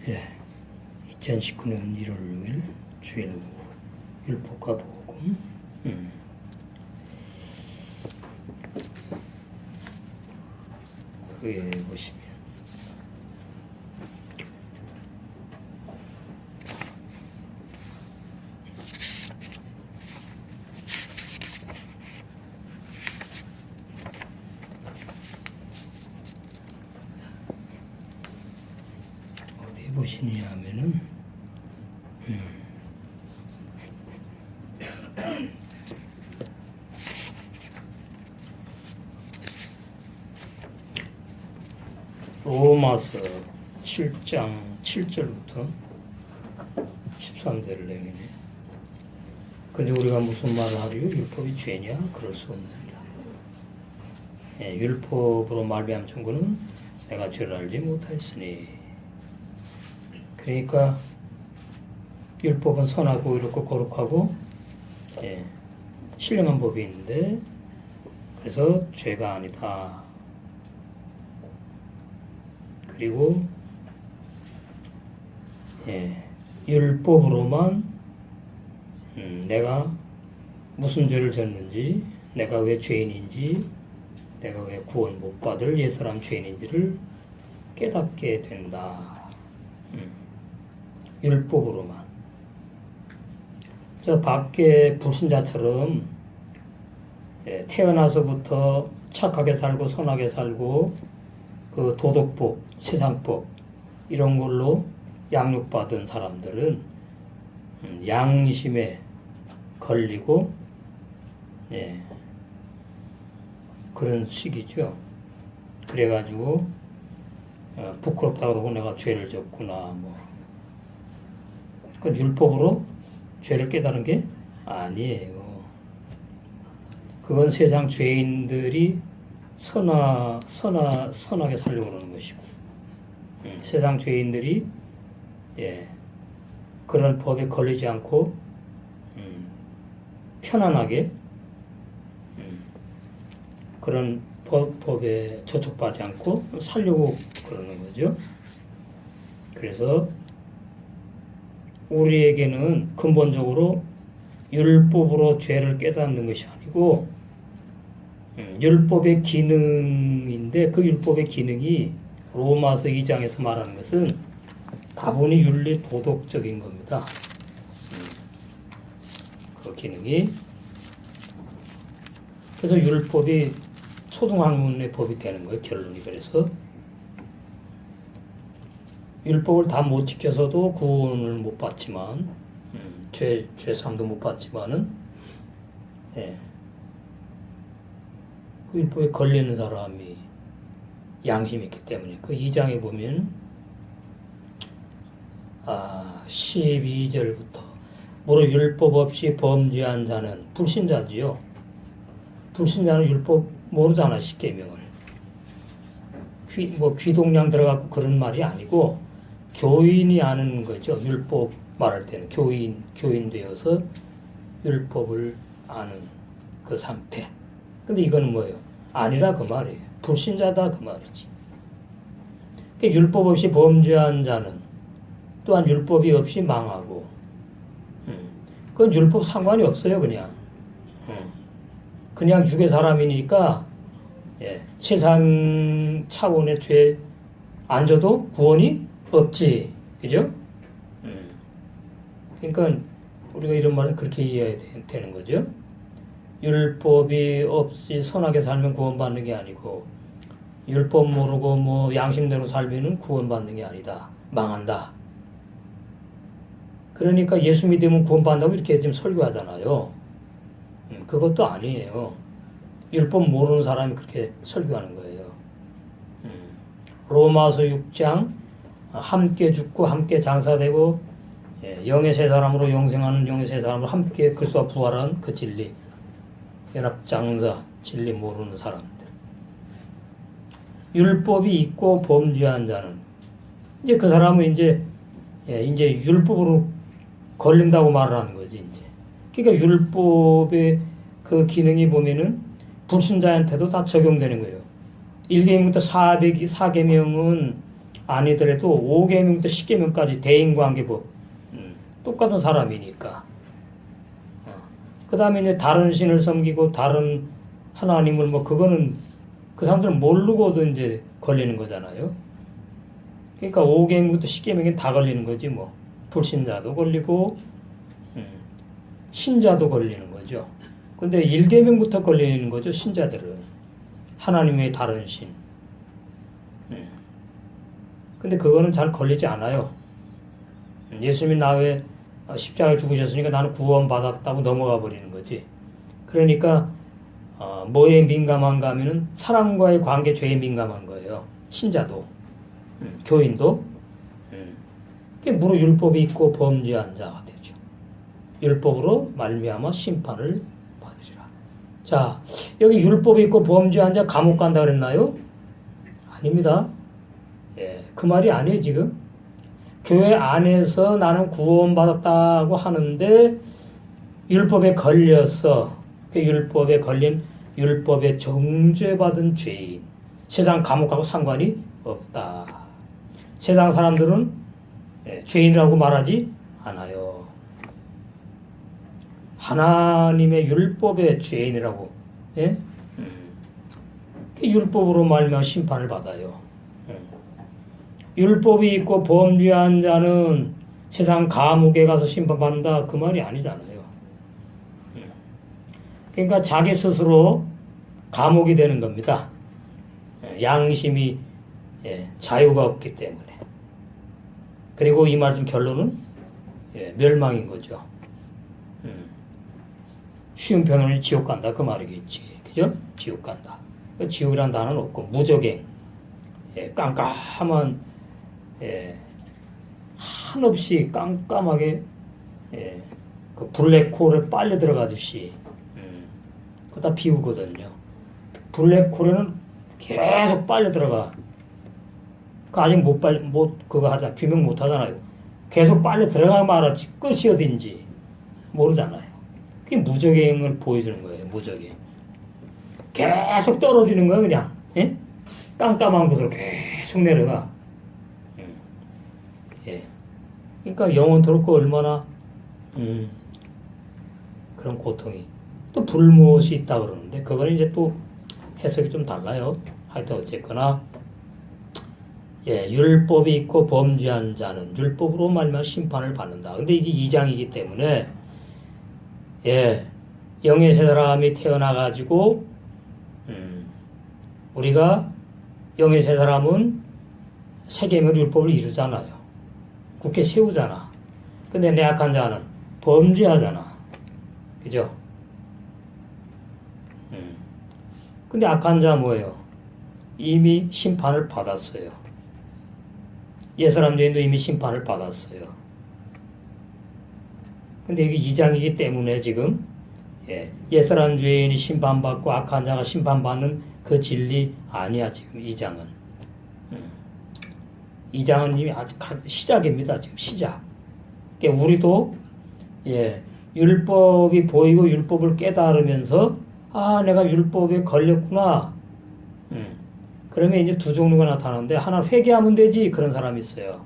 예, 2019년 1월 6일 주일 오후 율법과 복음. 그에 보시면 어디에 보시냐 하면은 로마서 7장 7절부터 13절을 내미네. 근데 우리가 무슨 말을 하리요? 율법이 죄냐? 그럴 수 없느니라. 예, 율법으로 말미암은 천국은 내가 죄를 알지 못하였으니. 그러니까 율법은 선하고 이렇고 거룩하고 신령한 법이 있는데 그래서 죄가 아니다. 그리고 율법으로만 내가 무슨 죄를 졌는지, 내가 왜 죄인인지, 내가 왜 구원 못 받을 옛사람 죄인인지를 깨닫게 된다. 율법으로만. 저 밖에 불신자처럼 태어나서부터 착하게 살고 선하게 살고 그 도덕법, 세상법 이런 걸로 양육받은 사람들은 양심에 걸리고 그런 식이죠. 그래가지고 부끄럽다 그러고 내가 죄를 졌구나 그 율법으로 죄를 깨달은 게 아니에요. 그건 세상 죄인들이 선하게 살려고 그러는 것이고, 세상 죄인들이 그런 법에 걸리지 않고 편안하게 그런 법에 저촉받지 않고 살려고 그러는 거죠. 그래서 우리에게는 근본적으로 율법으로 죄를 깨닫는 것이 아니고 율법의 기능인데 그 율법의 기능이 로마서 2장에서 말하는 것은 다분히 윤리 도덕적인 겁니다. 그 기능이 그래서 율법이 초등학문의 법이 되는 거예요. 결론이. 그래서 율법을 다 못 지켜서도 구원을 못 받지만 죄상도 못 받지만은 그 율법에 걸리는 사람이 양심이 있기 때문에 그 2장에 보면 12절부터 무릇 율법 없이 범죄한 자는 불신자지요. 불신자는 율법 모르잖아. 십계명을. 귀동냥 들어가고 그런 말이 아니고 교인이 아는 거죠. 율법 말할 때는 교인 되어서 율법을 아는 그 상태. 근데 이거는 뭐예요? 아니라 그 말이에요. 불신자다 그 말이지. 그러니까 율법 없이 범죄한 자는 또한 율법이 없이 망하고 그건 율법 상관이 없어요. 그냥 육의 사람이니까 세상 차원의 죄 안 져도 구원이 없지. 그죠? 그러니까 우리가 이런 말은 그렇게 이해해야 되는 거죠. 율법이 없이 선하게 살면 구원받는 게 아니고 율법 모르고 양심대로 살면은 구원받는 게 아니다. 망한다. 그러니까 예수 믿으면 구원받는다고 이렇게 지금 설교하잖아요. 그것도 아니에요. 율법 모르는 사람이 그렇게 설교하는 거예요. 로마서 6장 함께 죽고 함께 장사되고 영의 세 사람으로 영생하는 영의 세 사람으로 함께 그리스도와 부활한 그 진리, 연합 장사 진리 모르는 사람들. 율법이 있고 범죄한 자는 이제 그 사람은 이제 율법으로 걸린다고 말을 하는 거지 이제. 그러니까 율법의 그 기능이 보면은 불신자한테도 다 적용되는 거예요. 1계명부터 4계명은 아니더라도 5계명부터 10계명까지 대인관계법 똑같은 사람이니까. 그 다음에 이제 다른 신을 섬기고 다른 하나님을 뭐 그거는 그 사람들은 모르고도 이제 걸리는 거잖아요. 그러니까 5계명부터 10계명이 다 걸리는 거지 뭐. 불신자도 걸리고 신자도 걸리는 거죠. 근데 1계명부터 걸리는 거죠. 신자들은. 하나님의 다른 신. 근데 그거는 잘 걸리지 않아요. 예수님이 나 외에 십자가에 죽으셨으니까 나는 구원받았다고 넘어가 버리는 거지. 그러니까 뭐에 민감한가 하면은 사람과의 관계 죄에 민감한 거예요. 신자도 교인도. 그게 무릇 율법이 있고 범죄한 자가 되죠. 율법으로 말미암아 심판을 받으리라. 자, 여기 율법이 있고 범죄한 자 감옥 간다 그랬나요? 아닙니다. 그 말이 아니에요 지금. 교회 안에서 나는 구원받았다고 하는데 율법에 걸려서 그 율법에 걸린 율법에 정죄받은 죄인, 세상 감옥하고 상관이 없다. 세상 사람들은 죄인이라고 말하지 않아요. 하나님의 율법의 죄인이라고. 율법으로 말미암아 심판을 받아요. 율법이 있고 범죄한 자는 세상 감옥에 가서 심판받는다 그 말이 아니잖아요. 그러니까 자기 스스로 감옥이 되는 겁니다. 양심이 자유가 없기 때문에. 그리고 이 말씀 결론은 멸망인 거죠. 쉬운 표현은 지옥 간다 그 말이겠지. 그죠? 지옥 간다. 지옥이란 단어는 없고 무적행, 깜깜한 한없이 깜깜하게 그 블랙홀에 빨려 들어가듯이 그거 다 비우거든요. 블랙홀에는 계속 빨려 들어가. 그 아직 그거 하자 규명 못 하잖아요. 계속 빨려 들어가 말하지 끝이 어딘지 모르잖아요. 그게 무적행을 보여주는 거예요. 무적행. 계속 떨어지는 거예요, 그냥. 깜깜한 곳으로 계속 내려가. 그러니까 영원토록 그 얼마나 그런 고통이. 또 불못이 있다 그러는데 그거는 이제 또 해석이 좀 달라요. 하여튼 어쨌거나 율법이 있고 범죄한 자는 율법으로 말미암아 심판을 받는다. 근데 이게 2장이기 때문에 영의 세 사람이 태어나가지고 우리가 영의 세 사람은 세계명 율법을 이루잖아요. 국회 세우잖아. 근데 내악한 자는 범죄하잖아. 그죠? 근데 악한 자 뭐예요? 이미 심판을 받았어요. 옛사람 죄인도 이미 심판을 받았어요. 근데 이게 2장이기 때문에 지금 옛사람 죄인이 심판받고 악한 자가 심판받는 그 진리 아니야 지금 2장은. 2장은 이미 아직 시작입니다. 지금 시작. 그러니까 우리도 율법이 보이고 율법을 깨달으면서 내가 율법에 걸렸구나. 그러면 이제 두 종류가 나타나는데 하나 회개하면 되지 그런 사람이 있어요.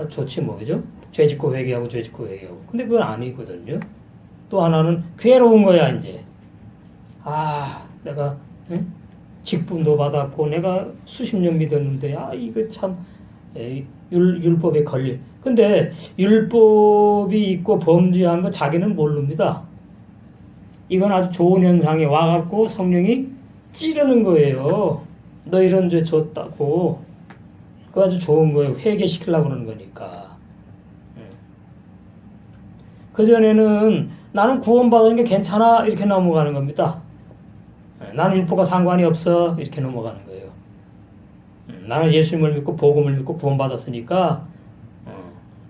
좋지 뭐 그죠? 죄 짓고 회개하고 죄 짓고 회개하고. 근데 그건 아니거든요. 또 하나는 괴로운 거야 이제. 내가 직분도 받았고 내가 수십 년 믿었는데 이거 참 율법에 걸릴. 근데 율법이 있고 범죄한 거 자기는 모릅니다. 이건 아주 좋은 현상에 와갖고 성령이 찌르는 거예요. 너 이런 죄 졌다고. 그거 아주 좋은 거예요. 회개시키려고 그러는 거니까. 그전에는 나는 구원받은 게 괜찮아 이렇게 넘어가는 겁니다. 나는 율법과 상관이 없어 이렇게 넘어가는 거예요. 나는 예수님을 믿고 복음을 믿고 구원받았으니까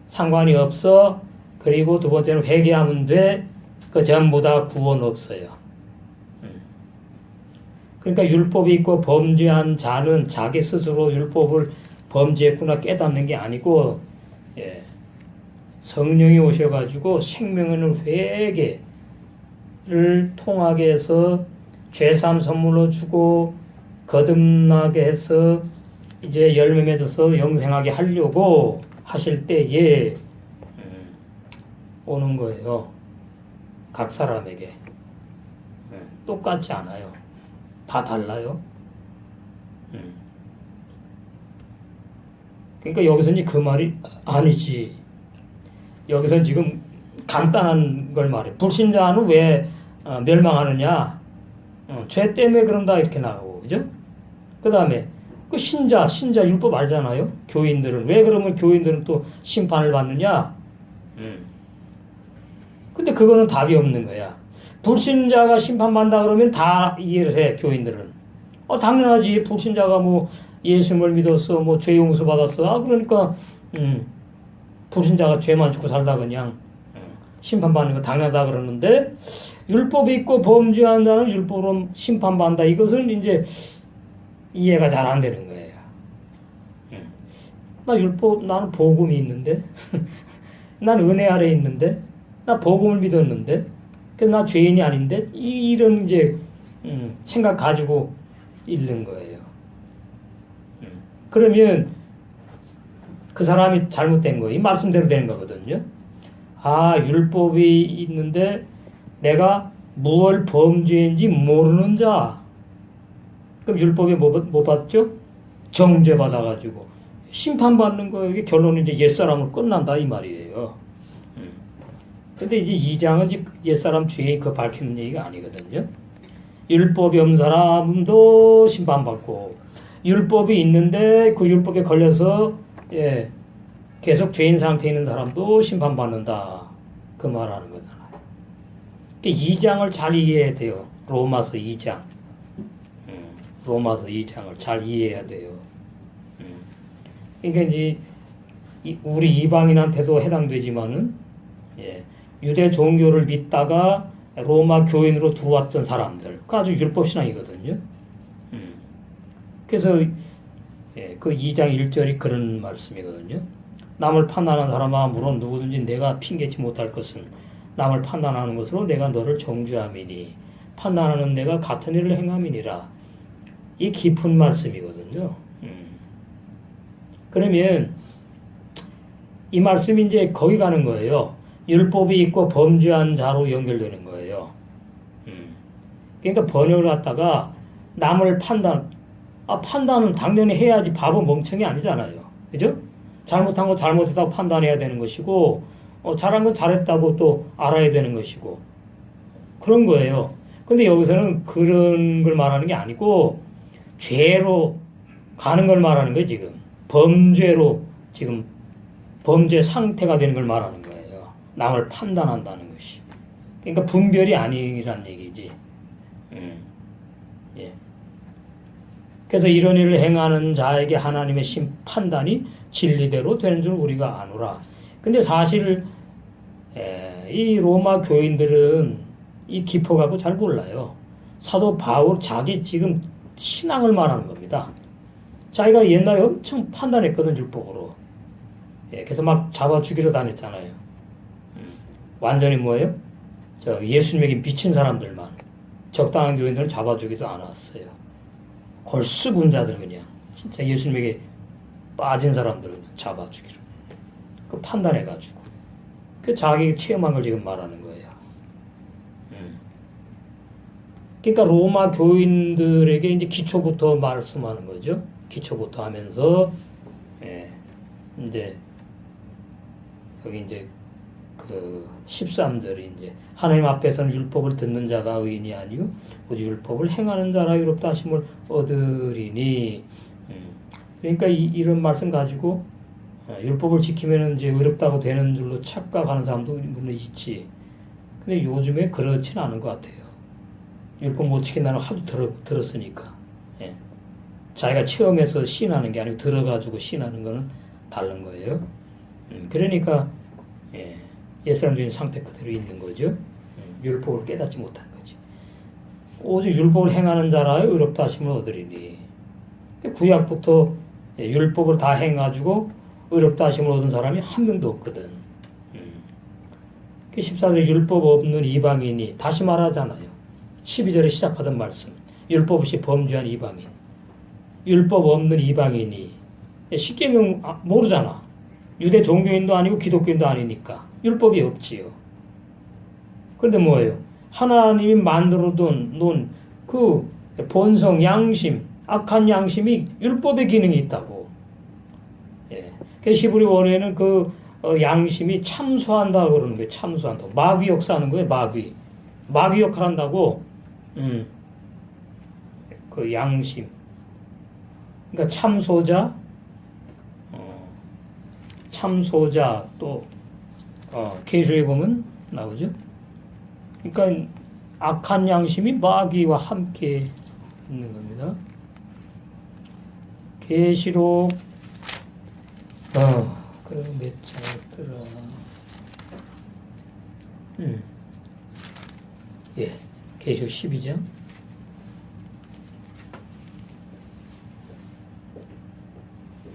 상관이 없어. 그리고 두 번째는 회개하면 돼. 그 전부 다 구원 없어요. 그러니까 율법이 있고 범죄한 자는 자기 스스로 율법을 범죄했구나 깨닫는 게 아니고 성령이 오셔가지고 생명의 회개를 통하게 해서 죄사함 선물로 주고 거듭나게 해서 이제 열매 맺어서 영생하게 하려고 하실 때에 오는 거예요. 각 사람에게. 똑같지 않아요. 다 달라요. 그러니까 여기서 이제 그 말이 아니지. 여기서 지금 간단한 걸 말해. 불신자는 왜 멸망하느냐? 죄 때문에 그런다 이렇게 나오고, 그죠? 그 다음에 그 신자 율법 알잖아요. 교인들은 왜 그러면 교인들은 또 심판을 받느냐? 근데 그거는 답이 없는 거야. 불신자가 심판받는다 그러면 다 이해를 해, 교인들은. 당연하지. 불신자가 뭐 예수님을 믿었어, 뭐 죄 용서 받았어. 그러니까 불신자가 죄만 짓고 살다 그냥 심판받는 거 당연하다 그러는데 율법이 있고 범죄한 자는 율법으로 심판받는다. 이것은 이제 이해가 잘 안 되는 거예요. 나는 복음이 있는데, 난 은혜 아래 있는데, 나 복음을 믿었는데, 나 죄인이 아닌데, 이런 이제 생각 가지고 있는 거예요. 그러면 그 사람이 잘못된 거예요. 이 말씀대로 되는 거거든요. 율법이 있는데 내가 무엇 범죄인지 모르는 자. 그럼 율법에 뭐 받죠? 정죄 받아가지고 심판받는 거. 이게 결론은 이제 옛사람을 끝난다 이 말이에요. 근데 이제 2장은 이제 옛사람 죄의 그 밝히는 얘기가 아니거든요. 율법이 없는 사람도 심판받고 율법이 있는데 그 율법에 걸려서 계속 죄인 상태에 있는 사람도 심판받는다. 그 말하는 거잖아요. 2장을 잘 이해해야 돼요. 로마서 2장. 로마서 2장을 잘 이해해야 돼요. 그러니까 이제 우리 이방인한테도 해당되지만은 유대 종교를 믿다가 로마 교인으로 들어왔던 사람들, 그 아주 율법신앙이거든요. 그래서 그 2장 1절이 그런 말씀이거든요. 남을 판단하는 사람아 물론 누구든지 내가 핑계치 못할 것은 남을 판단하는 것으로 내가 너를 정죄함이니 판단하는 내가 같은 일을 행함이니라. 이 깊은 말씀이거든요. 그러면 이 말씀이 이제 거기 가는 거예요. 율법이 있고 범죄한 자로 연결되는 거예요. 그러니까 번역을 갖다가 남을 판단은 당연히 해야지. 바보 멍청이 아니잖아요. 그죠? 잘못한 거 잘못했다고 판단해야 되는 것이고, 잘한 건 잘했다고 또 알아야 되는 것이고, 그런 거예요. 근데 여기서는 그런 걸 말하는 게 아니고, 죄로 가는 걸 말하는 거예요, 지금. 범죄로, 지금, 범죄 상태가 되는 걸 말하는 거예요. 남을 판단한다는 것이. 그러니까 분별이 아니란 얘기지. 예. 그래서 이런 일을 행하는 자에게 하나님의 판단이 진리대로 되는 줄 우리가 아노라. 근데 사실 이 로마 교인들은 이 기포가고 잘 몰라요. 사도 바울 자기 지금 신앙을 말하는 겁니다. 자기가 옛날에 엄청 판단했거든 율법으로. 그래서 막 잡아 죽이러 다녔잖아요. 완전히 뭐예요? 예수님에게 미친 사람들만, 적당한 교인들은 잡아 죽이도 않았어요. 골수군 자들 그냥 진짜 예수님에게 빠진 사람들을 잡아 죽이러. 그 판단해가지고. 그 자기 체험한 걸 지금 말하는 거예요. 그러니까 로마 교인들에게 이제 기초부터 말씀하는 거죠. 기초부터 하면서, 이제, 여기 이제, 그 13절이 이제, 하나님 앞에서는 율법을 듣는 자가 의인이 아니요 오직 율법을 행하는 자라 의롭다 하심을 얻으리니. 그러니까 이런 말씀 가지고 율법을 지키면 이제 의롭다고 되는 줄로 착각하는 사람도 물론 있지. 근데 요즘에 그렇진 않은 것 같아요. 율법 못 지킨다는 하도 들었으니까. 예. 자기가 체험해서 신하는 게 아니고 들어가지고 신하는 거는 다른 거예요. 그러니까 옛사람적인 상태 그대로 있는 거죠. 율법을 깨닫지 못한 거지. 오직 율법을 행하는 자라 의롭다 하심을 얻으리니. 구약부터 율법을 다 행가지고 의롭다 하심을 얻은 사람이 한 명도 없거든. 14절에 율법 없는 이방인이 다시 말하잖아요. 12절에 시작하던 말씀. 율법 없이 범죄한 이방인. 율법 없는 이방인이. 십계명 모르잖아. 유대 종교인도 아니고 기독교인도 아니니까. 율법이 없지요. 그런데 뭐예요? 하나님이 만들어 놓은 그 본성, 양심, 악한 양심이 율법의 기능이 있다고. 예. 히브리 원어에는 그 양심이 참소한다 그러는 거예요. 참소한다. 마귀 역사하는 거예요. 마귀 역할 한다고. 그 양심. 그러니까 참소자 또 계시록에 보면 나오죠. 그러니까 악한 양심이 마귀와 함께 있는 겁니다. 계시록 그럼 몇 장이었더라. 예, 계시록 12장.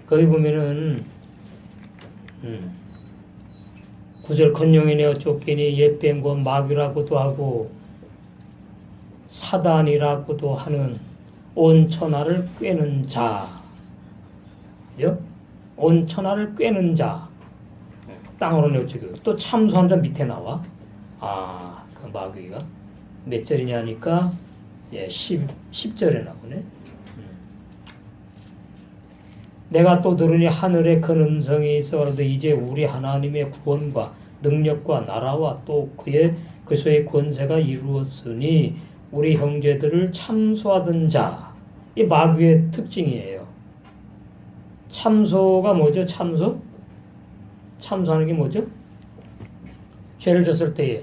거기 보면은 9절 건영이네요 쫓기니 옛뱀과 마귀라고도 하고 사단이라고도 하는 온 천하를 꿰는 자. 온 천하를 꿰는 자. 땅으로 내어주고 또 참소한 자 밑에 나와. 그 마귀가 몇 절이냐니까 10절에 나오네. 내가 또 들으니 하늘에 큰 음성이 있어도 이제 우리 하나님의 구원과 능력과 나라와 또 그리스도의 권세가 이루었으니 우리 형제들을 참소하던 자. 이 마귀의 특징이에요. 참소가 뭐죠? 참소하는 게 뭐죠? 죄를 졌을 때에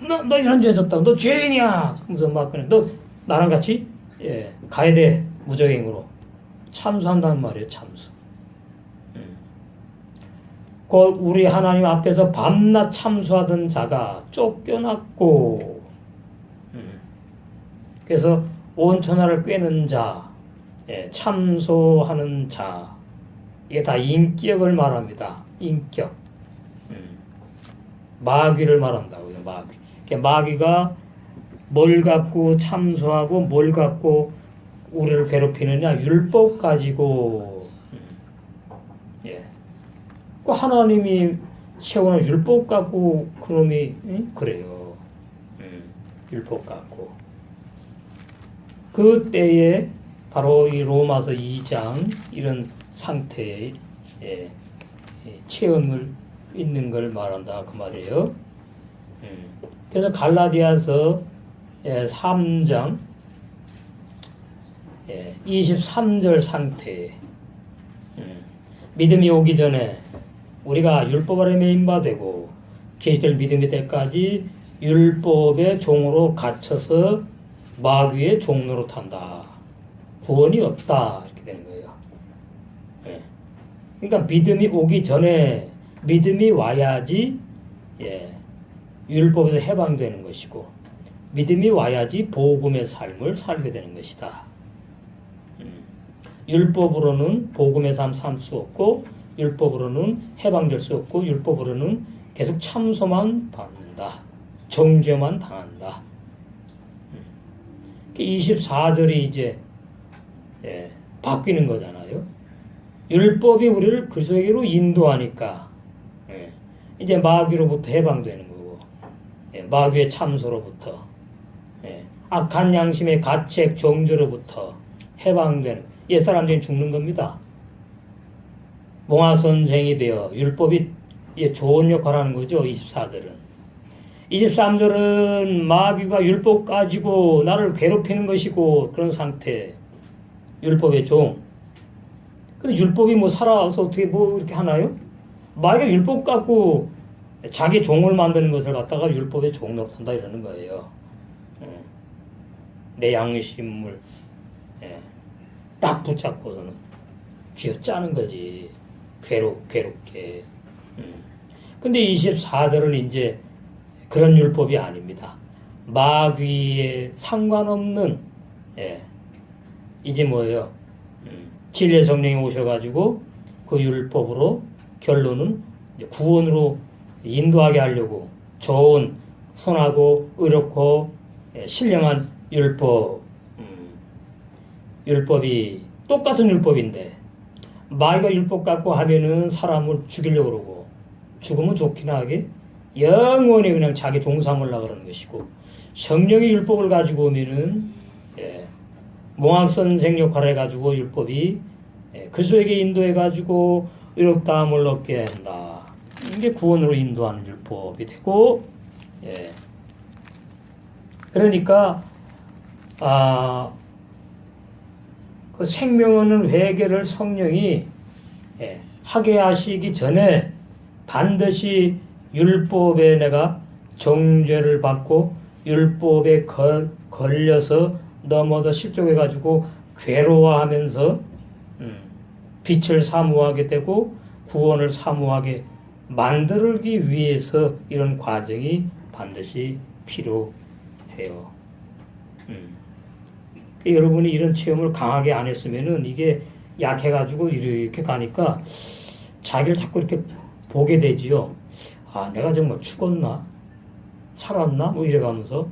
너 이런 죄 졌다고 너 죄인이야. 그러면서 막 그래 너 나랑 같이 가야 돼. 무적행으로 참수한다는 말이에요. 참수. 우리 하나님 앞에서 밤낮 참수하던 자가 쫓겨났고 그래서 온 천하를 꿰는 자, 참소하는 자, 이게 다 인격을 말합니다. 인격. 마귀를 말한다고요. 마귀가 뭘 갖고 참소하고 뭘 갖고 우리를 괴롭히느냐? 율법 가지고. 그 하나님이 세우는 율법 갖고 그놈이 그래요. 율법 갖고. 그때에 바로 이 로마서 2장 이런 상태의 체험을 있는 걸 말한다 그 말이에요. 그래서 갈라디아서 3장 23절 상태. 믿음이 오기 전에 우리가 율법 아래 매인바 되고 계시될 믿음의 때까지 율법의 종으로 갇혀서 마귀의 종로로 탄다. 구원이 없다. 이렇게 되는 거예요. 그러니까 믿음이 오기 전에 믿음이 와야지 율법에서 해방되는 것이고 믿음이 와야지 복음의 삶을 살게 되는 것이다. 율법으로는 복음의 삶 살 수 없고 율법으로는 해방될 수 없고 율법으로는 계속 참소만 받는다. 정죄만 당한다. 24절이 이제 바뀌는 거잖아요. 율법이 우리를 그리스도에게로 인도하니까 이제 마귀로부터 해방되는 거고 마귀의 참소로부터 악한 양심의 가책 정죄로부터 해방되는 옛사람들이 죽는 겁니다. 몽화선생이 되어 율법이 좋은 역할을 하는 거죠. 24절은. 23절은 마귀가 율법 가지고 나를 괴롭히는 것이고 그런 상태. 율법의 종. 근데 율법이 뭐 살아서 어떻게 뭐 이렇게 하나요? 마귀가 율법 갖고 자기 종을 만드는 것을 갖다가 율법의 종 노릇한다 이러는 거예요. 내 양심을 딱 붙잡고서는 쥐어짜는 거지. 괴롭게. 근데 24절은 이제 그런 율법이 아닙니다. 마귀에 상관없는, 이제 뭐예요? 진리의 성령이 오셔가지고 그 율법으로 결론은 구원으로 인도하게 하려고 좋은, 선하고, 의롭고, 신령한 율법이 똑같은 율법인데, 마귀가 율법 갖고 하면은 사람을 죽이려고 그러고, 죽으면 좋긴 하게, 영원히 그냥 자기 종 삼으려고 그러는 것이고, 성령의 율법을 가지고 오면은, 몽학선생 역할을 해가지고 율법이 그리스도에게 인도해가지고 의롭다함을 얻게 한다. 이게 구원으로 인도하는 율법이 되고, 그러니까 그 생명은 회개를 성령이 하게 하시기 전에 반드시 율법에 내가 정죄를 받고 율법에 걸려서 넘어져 실족해가지고 괴로워하면서 빛을 사모하게 되고 구원을 사모하게 만들기 위해서 이런 과정이 반드시 필요해요. 여러분이 이런 체험을 강하게 안 했으면은 이게 약해가지고 이렇게 가니까 자기를 자꾸 이렇게 보게 되지요. 아, 내가 정말 죽었나? 살았나? 뭐 이래가면서,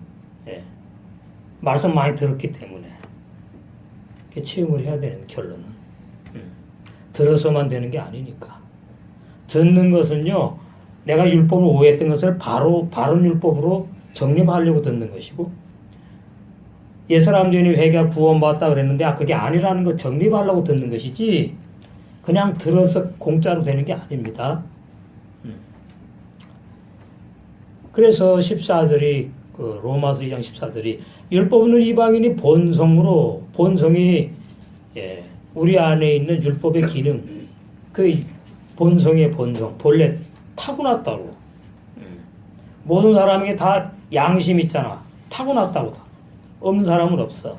말씀 많이 들었기 때문에. 이렇게 체험을 해야 되는 결론은. 들어서만 되는 게 아니니까. 듣는 것은요, 내가 율법을 오해했던 것을 바른 율법으로 정립하려고 듣는 것이고, 옛사람 죄인이 회개가 구원받았다 그랬는데, 그게 아니라는 거 정립하려고 듣는 것이지, 그냥 들어서 공짜로 되는 게 아닙니다. 그래서 14절이, 그 로마서 2장 14절이, 율법은 이방인이 본성이, 우리 안에 있는 율법의 기능, 그 본성의 본성, 본래 타고났다고. 모든 사람에게 다 양심 있잖아. 타고났다고 다. 없는 사람은 없어.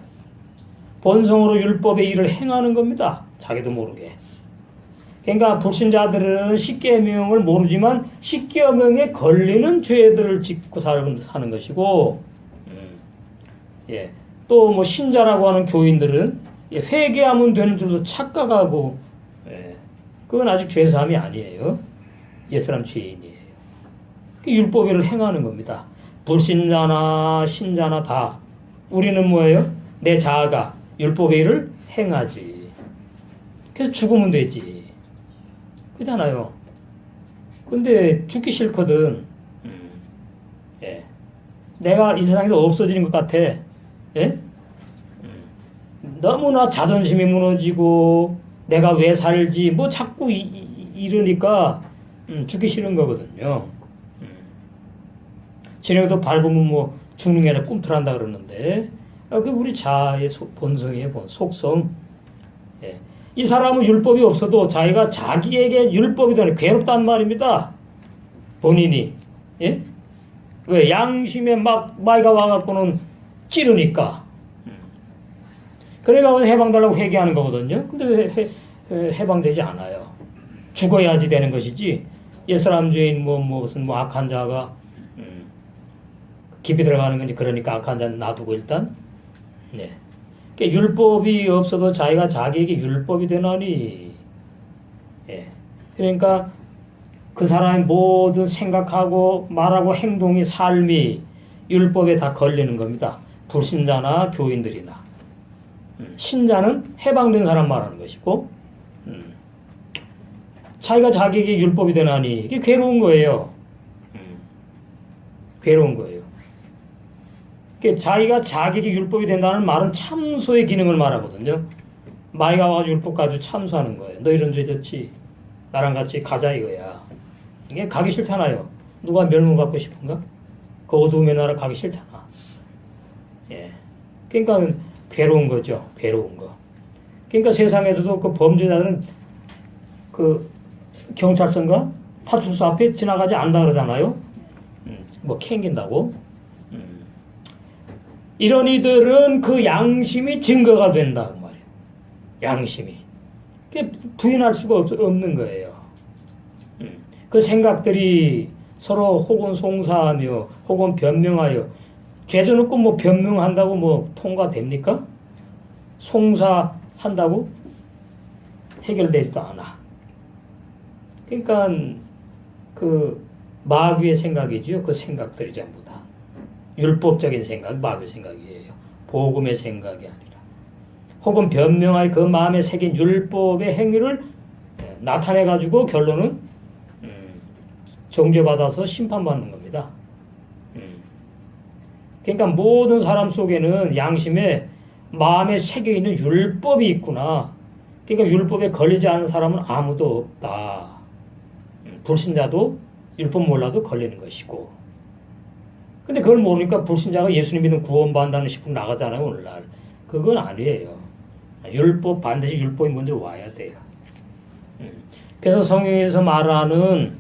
본성으로 율법의 일을 행하는 겁니다. 자기도 모르게. 그러니까 불신자들은 십계명을 모르지만 십계명에 걸리는 죄들을 짓고 사는 것이고, 또 뭐 신자라고 하는 교인들은 회개하면 되는 줄도 착각하고, 그건 아직 죄사함이 아니에요. 옛사람 죄인이에요. 율법을 행하는 겁니다. 불신자나 신자나 다. 우리는 뭐예요? 내 자아가 율법의 일을 행하지. 그래서 죽으면 되지. 그잖아요. 근데 죽기 싫거든. 내가 이 세상에서 없어지는 것 같아. 너무나 자존심이 무너지고 내가 왜 살지 뭐 자꾸 이러니까 죽기 싫은 거거든요. 지네도 밟으면 뭐 죽는 게 아니라 꿈틀한다 그러는데 그 우리 자아의 본성이에요. 속성. 이 사람은 율법이 없어도 자기가 자기에게 율법이 되는 괴롭단 말입니다. 본인이. 왜? 양심에 마귀가 와갖고는 찌르니까. 그래가 해방되려고 회개하는 거거든요. 근데 해방되지 않아요. 죽어야지 되는 것이지. 옛사람 죄인 무슨 악한 자가 깊이 들어가는 건지 그러니까 악한 자는 놔두고 일단. 그러니까 율법이 없어도 자기가 자기에게 율법이 되나니. 그러니까 그 사람이 모든 생각하고 말하고 행동이 삶이 율법에 다 걸리는 겁니다. 불신자나 교인들이나. 신자는 해방된 사람 말하는 것이고, 자기가 자기에게 율법이 되나니 이게 괴로운 거예요. 괴로운 거예요. 그러니까 자기가 자기에게 율법이 된다는 말은 참소의 기능을 말하거든요. 마귀가 와가지고 율법 가지고 참소하는 거예요. 너 이런 죄 졌지? 나랑 같이 가자 이거야. 이게 가기 싫잖아요. 누가 멸문 받고 싶은가? 그 어두움의 나라 가기 싫잖아. 그러니까 괴로운 거죠. 괴로운 거. 그러니까 세상에도 그 범죄자들은 그 경찰서인가 파출소 앞에 지나가지 않는다 그러잖아요. 뭐 캥긴다고. 이런 이들은 그 양심이 증거가 된다 그 말이에요. 양심이. 부인할 수가 없는 거예요. 그 생각들이 서로 혹은 송사하며 혹은 변명하여 죄져놓고 뭐 변명한다고 뭐 통과됩니까? 송사한다고 해결되지도 않아. 그러니까 그 마귀의 생각이죠. 그 생각들이 전부 다 율법적인 생각, 마귀의 생각이에요. 복음의 생각이 아니라. 혹은 변명할 그 마음에 새긴 율법의 행위를 나타내 가지고 결론은 정죄받아서 심판받는 겁니다. 그러니까 모든 사람 속에는 양심에 마음에 새겨 있는 율법이 있구나. 그러니까 율법에 걸리지 않은 사람은 아무도 없다. 불신자도 율법 몰라도 걸리는 것이고. 근데 그걸 모르니까 불신자가 예수님 믿는 구원받는다는 식으로 나가잖아요, 오늘날. 그건 아니에요. 율법, 반드시 율법이 먼저 와야 돼요. 그래서 성경에서 말하는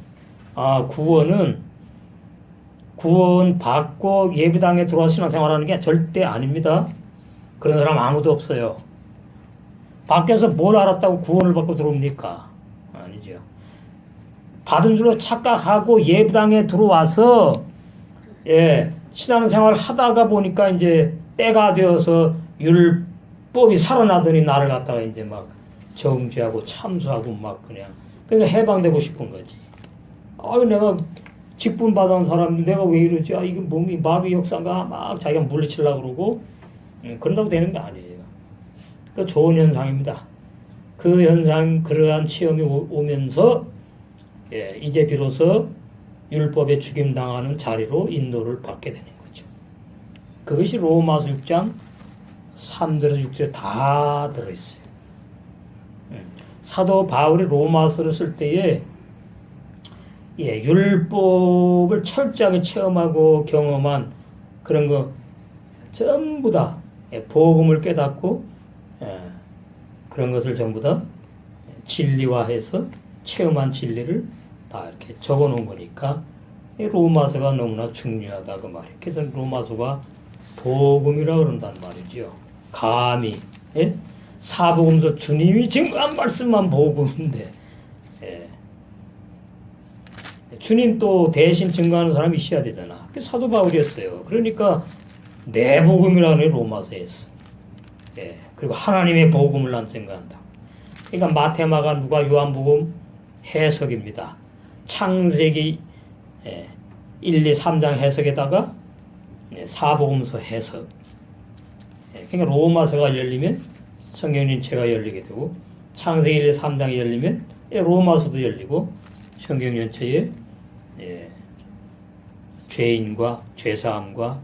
구원 받고 예배당에 들어와서 신앙생활하는 게 절대 아닙니다. 그런 사람 아무도 없어요. 밖에서 뭘 알았다고 구원을 받고 들어옵니까? 아니죠. 받은 줄로 착각하고 예배당에 들어와서 신앙생활 하다가 보니까 이제 때가 되어서 율법이 살아나더니 나를 갖다가 이제 막 정죄하고 참수하고 막 그냥 그러니까 해방되고 싶은 거지. 내가 직분 받아온 사람인데 내가 왜 이러지? 이거 몸이 마귀 역사가 막 자기가 물리치려고 그러고 그런다고 되는 게 아니에요. 그 좋은 현상입니다. 그 현상, 그러한 체험이 오면서 이제 비로소 율법에 죽임당하는 자리로 인도를 받게 되는 거죠. 그것이 로마서 6장 3절에서 6절에 다 들어있어요. 사도 바울이 로마서를 쓸 때에 율법을 철저하게 체험하고 경험한 그런 거 전부 다 복음을 깨닫고 그런 것을 전부 다 진리화해서 체험한 진리를 다 이렇게 적어 놓은 거니까 로마서가 너무나 중요하다 그 말이에요. 그래서 로마서가 복음이라고 그런단 말이죠. 감히 사복음서 주님이 증거한 말씀만 복음인데 주님 또 대신 증거하는 사람이 있어야 되잖아. 그게 사도 바울이었어요. 그러니까 내 복음이라고 해 로마서에서. 그리고 하나님의 복음을 난 증거한다. 그러니까 마태, 마가, 누가, 요한복음 해석입니다. 창세기 1, 2, 3장 해석에다가 사복음서 해석. 그러니까 로마서가 열리면 성경 전체가 열리게 되고 창세기 1, 2, 3장이 열리면 로마서도 열리고 성경 전체에 죄인과 죄사함과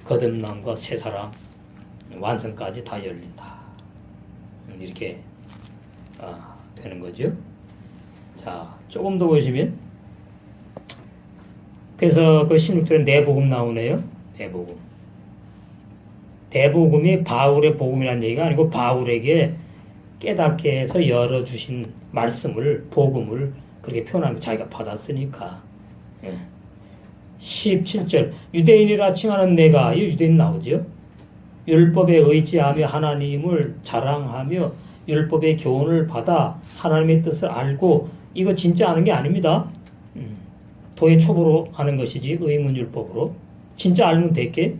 거듭남과 새사람 완성까지 다 열린다. 이렇게 되는 거죠. 자, 조금 더 보시면 그래서 그 16절에 내복음 나오네요. 내복음. 대복음이 바울의 복음이라는 얘기가 아니고 바울에게 깨닫게 해서 열어주신 말씀을 복음을 그렇게 표현하면 자기가 받았으니까. 17절 유대인이라 칭하는 내가 이 유대인 나오죠. 율법에 의지하며 하나님을 자랑하며 율법의 교훈을 받아 하나님의 뜻을 알고 이거 진짜 아는 게 아닙니다. 도의 촉으로 아는 것이지 의문율법으로 진짜 알면 될게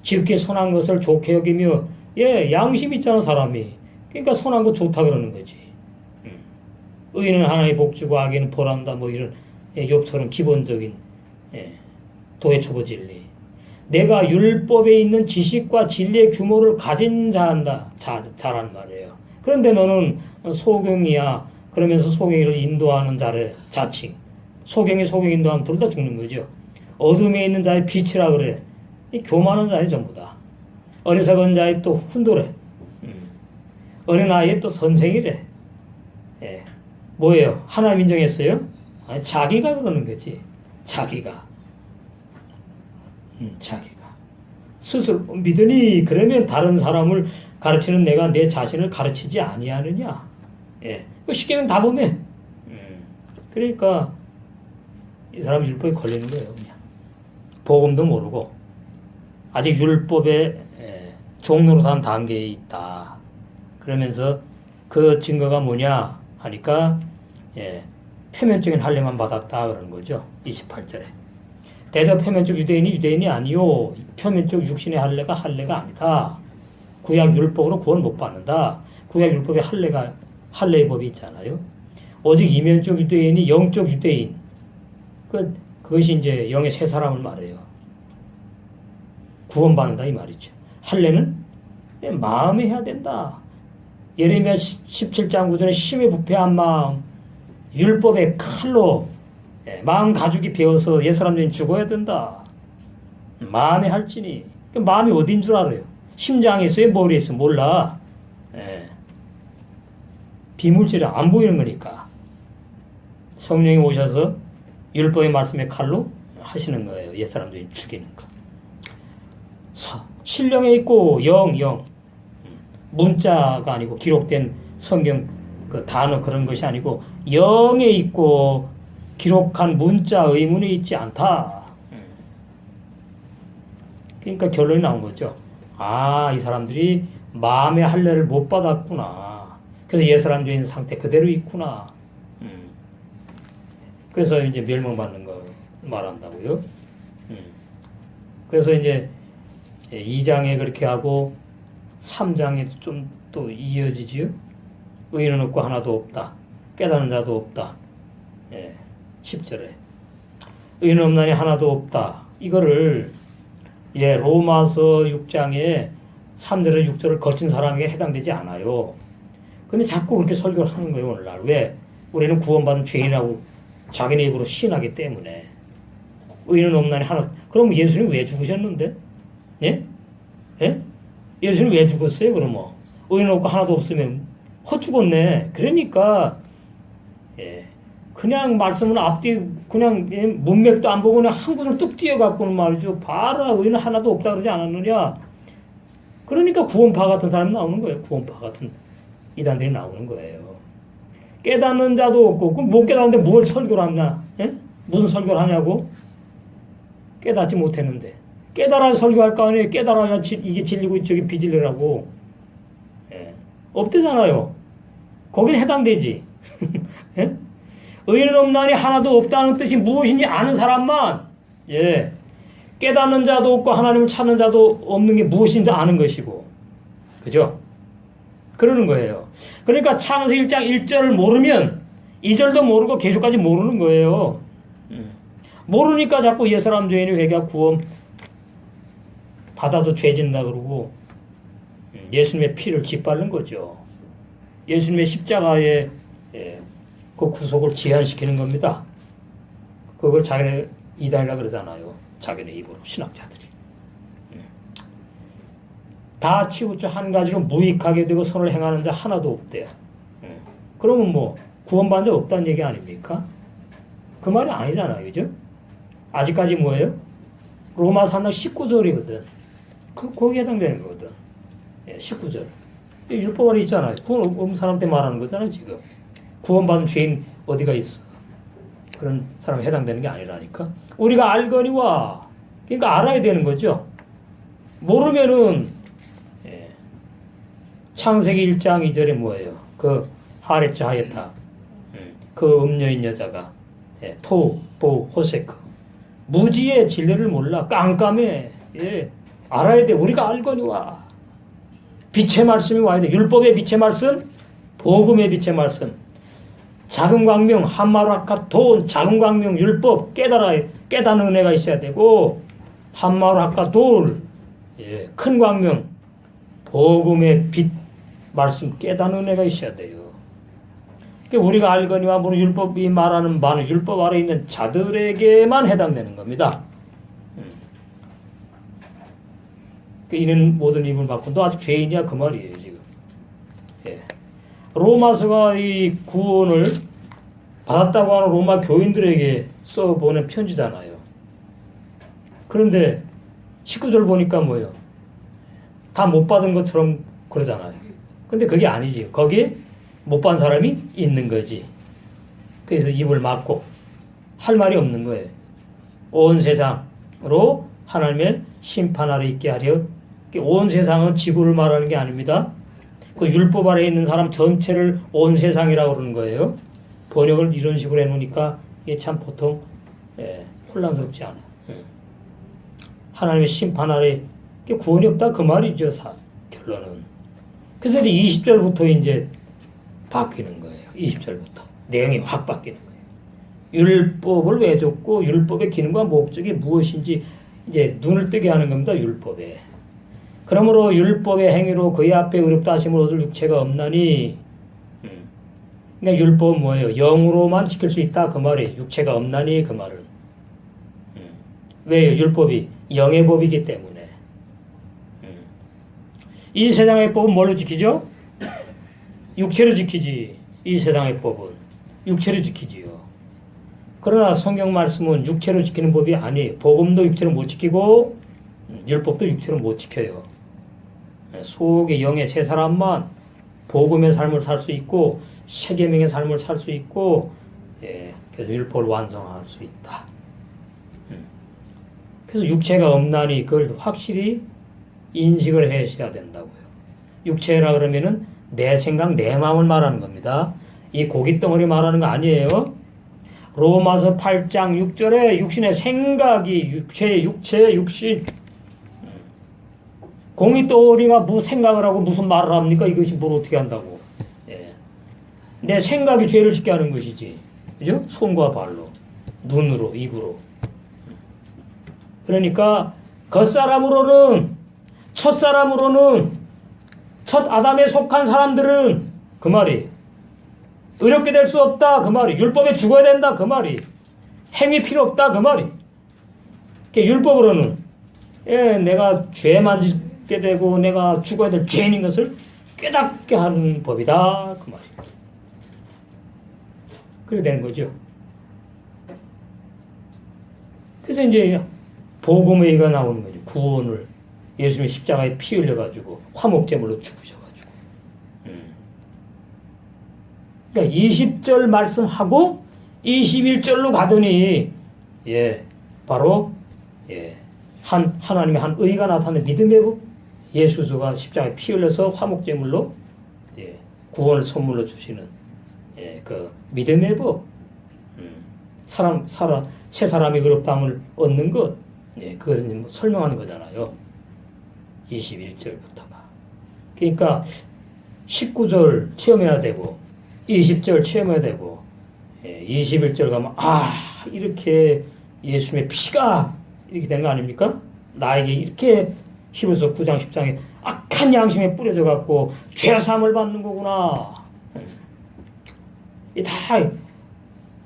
지극히 선한 것을 좋게 여기며 양심 있잖아 사람이. 그러니까 선한 거 좋다 그러는 거지. 의인은 하나님의 복주고 악인은 벌한다 뭐 이런 욥처럼 기본적인 도의 초보 진리. 내가 율법에 있는 지식과 진리의 규모를 가진 자란 말이에요. 그런데 너는 소경이야. 그러면서 소경이를 인도하는 자칭. 소경이 소경 인도하면 둘 다 죽는 거죠. 어둠에 있는 자의 빛이라 그래. 이 교만한 자의 전부 다. 어리석은 자의 또 훈도래. 어린아이의 또 선생이래. 뭐예요? 하나님 인정했어요? 아니, 자기가 그러는 거지. 자기가. 자기가. 스스로 믿으니 그러면 다른 사람을 가르치는 내가 내 자신을 가르치지 아니하느냐. 예. 쉽게 하면 다 보면. 그러니까 이 사람 율법에 걸리는 거예요. 그냥. 복음도 모르고 아직 율법의 종로로 산 단계에 있다. 그러면서 그 증거가 뭐냐 하니까 표면적인 할례만 받았다 그러는 거죠. 28절에. 대저 표면적 유대인이 유대인이 아니요. 표면적 육신의 할례가 할례가 아니다. 구약 율법으로 구원 못 받는다. 구약 율법에 할례의 법이 있잖아요. 오직 이면적 유대인이 영적 유대인. 그것이 이제 영의 세 사람을 말해요. 구원받는다 이 말이죠. 할례는 마음에 해야 된다. 예레미야 17장 9절에 심히 부패한 마음, 율법의 칼로 마음 가죽이 베어서 옛사람들이 죽어야 된다. 마음에 할지니. 마음이 어딘 줄 알아요? 심장에 있어요? 머리에 있어요? 몰라. 비물질이 안 보이는 거니까. 성령이 오셔서 율법의 말씀의 칼로 하시는 거예요. 옛사람들이 죽이는 거. 신령에 있고 영. 문자가 아니고 기록된 성경 그 단어 그런 것이 아니고 영에 있고 기록한 문자 의문이 있지 않다. 그러니까 결론이 나온 거죠. 아, 이 사람들이 마음의 할례를 못 받았구나. 그래서 옛사람적인 상태 그대로 있구나. 그래서 이제 멸망받는 거 말한다고요. 그래서 이제 2장에 그렇게 하고 3장에 좀 또 이어지지요. 의인은 없고 하나도 없다. 깨닫는 자도 없다. 10절에 의인은 없나니 하나도 없다. 이거를 로마서 6장에 3절에 6절을 거친 사람에게 해당되지 않아요. 근데 자꾸 그렇게 설교를 하는 거예요. 오늘날. 왜? 우리는 구원받은 죄인이라고 자기네 입으로 시인하기 때문에. 의인은 없나니 하나. 그럼 예수님 왜 죽으셨는데? 예? 예? 예수님 왜 죽었어요? 그러면 의인 없고 하나도 없으면 헛죽었네. 그러니까 그냥 말씀은 앞뒤 그냥 문맥도 안 보고 그냥 한 구절 뚝 띄어갖고는 말이죠. 봐라 의인은 하나도 없다 그러지 않았느냐. 그러니까 구원파 같은 사람이 나오는 거예요. 구원파 같은 이단들이 나오는 거예요. 깨닫는 자도 없고 그럼 못 깨닫는데 뭘 설교를 하냐? 예? 무슨 설교를 하냐고? 깨닫지 못했는데. 깨달아야 설교할 거 아니에요. 깨달아야 이게 진리고 저기 비진리라고. 없대잖아요. 거긴 해당되지. 예? 의인은 없나니 하나도 없다는 뜻이 무엇인지 아는 사람만 깨닫는 자도 없고 하나님을 찾는 자도 없는 게 무엇인지 아는 것이고. 그죠? 그러는 거예요. 그러니까 창세기 1장 1절을 모르면 2절도 모르고 계속까지 모르는 거예요. 모르니까 자꾸 옛사람 죄인이 회개하고 구원 받아도 죄 진다 그러고 예수님의 피를 짓밟는 거죠. 예수님의 십자가의 그 구속을 제한시키는 겁니다. 그걸 자기네 이단이라 그러잖아요. 자기네 입으로 신학자들이. 다 치우쳐 한 가지로 무익하게 되고 선을 행하는 자 하나도 없대요. 그러면 뭐 구원받은 자 없다는 얘기 아닙니까? 그 말이 아니잖아요. 그죠? 아직까지 뭐예요? 로마서 3장 19절이거든. 거기에 해당되는 거거든. 19절. 율법 안에 있잖아요. 구원 없는 사람 때 말하는 거잖아요, 지금. 구원받은 죄인 어디가 있어? 그런 사람에 해당되는 게 아니라니까. 우리가 알거니와, 그러니까 알아야 되는 거죠. 모르면은, 창세기 1장 2절에 뭐예요? 그 하레츠 하예타, 그 음녀인 여자가, 토, 보, 호세크. 무지의 진리를 몰라. 깜깜해. 알아야 돼. 우리가 알거니와. 빛의 말씀이 와야 돼. 율법의 빛의 말씀, 복음의 빛의 말씀. 작은 광명, 한마루아카 돈, 작은 광명, 율법, 깨닫는 은혜가 있어야 되고, 한마루아카 돌, 큰 광명, 복음의 빛, 말씀, 깨닫는 은혜가 있어야 돼요. 그러니까 우리가 알거니와 모르 율법이 말하는 바는 율법 아래 있는 자들에게만 해당되는 겁니다. 이는 모든 입을 받고 너 아직 죄인이야 그 말이에요 지금. 로마서가 이 구원을 받았다고 하는 로마 교인들에게 써보낸 편지잖아요. 그런데 19절 보니까 뭐예요? 다 못 받은 것처럼 그러잖아요. 근데 그게 아니지. 거기에 못 받은 사람이 있는 거지. 그래서 입을 막고 할 말이 없는 거예요. 온 세상으로 하나님의 심판 아래 있게 하려. 온 세상은 지구를 말하는 게 아닙니다. 그 율법 아래 있는 사람 전체를 온 세상이라고 그러는 거예요. 번역을 이런 식으로 해놓으니까 이게 참 보통 혼란스럽지 않아요. 하나님의 심판 아래 구원이 없다 그 말이죠. 결론은. 그래서 이제 20절부터 이제 바뀌는 거예요. 20절부터 내용이 확 바뀌는 거예요. 율법을 왜 줬고 율법의 기능과 목적이 무엇인지 이제 눈을 뜨게 하는 겁니다. 율법에. 그러므로 율법의 행위로 그의 앞에 의롭다 하심을 얻을 육체가 없나니. 그러니까 율법은 뭐예요? 영으로만 지킬 수 있다 그 말이에요. 육체가 없나니 그 말은. 왜요? 율법이 영의 법이기 때문에. 이 세상의 법은 뭘로 지키죠? 육체로 지키지. 이 세상의 법은 육체로 지키지요. 그러나 성경 말씀은 육체로 지키는 법이 아니에요. 복음도 육체로 못 지키고 율법도 육체로 못 지켜요. 속의 영의 세 사람만 복음의 삶을 살 수 있고 세계명의 삶을 살 수 있고 그래서 율법을 완성할 수 있다. 그래서 육체가 없나니 그걸 확실히 인식을 하셔야 된다고요. 육체라 그러면은 내 생각, 내 마음을 말하는 겁니다. 이 고깃덩어리 말하는 거 아니에요. 로마서 8장 6절에 육신의 생각이 육신 공깃덩어리가 뭐 생각을 하고 무슨 말을 합니까? 이것이 뭘 어떻게 한다고. 내 생각이 죄를 짓게 하는 것이지. 그죠? 손과 발로, 눈으로, 입으로. 그러니까 겉사람으로는 첫사람으로는 첫 아담에 속한 사람들은 그 말이 의롭게 될 수 없다 그 말이 율법에 죽어야 된다 그 말이 행위 필요 없다 그 말이 율법으로는 내가 죄만 짓게 되고 내가 죽어야 될 죄인인 것을 깨닫게 하는 법이다 그 말이 그렇게 되는 거죠. 그래서 이제 복음의 의가 나오는 거죠. 구원을 예수님의 십자가에 피 흘려가지고 화목제물로 죽으셔가지고. 그러니까 20절 말씀하고 21절로 가더니 바로 하나님의 한 의가 나타나는 믿음의 법 예수가 십자가에 피 흘려서 화목제물로 구원을 선물로 주시는 그 믿음의 법 새 사람이 의롭다함을 얻는 것 그걸 설명하는 거잖아요. 21절부터가. 그러니까 19절 체험해야 되고 20절 체험해야 되고 21절 가면 이렇게 예수님의 피가 이렇게 된 거 아닙니까? 나에게 이렇게 히브리서 9장 10장에 악한 양심에 뿌려져 갖고 죄사함을 받는 거구나. 이 다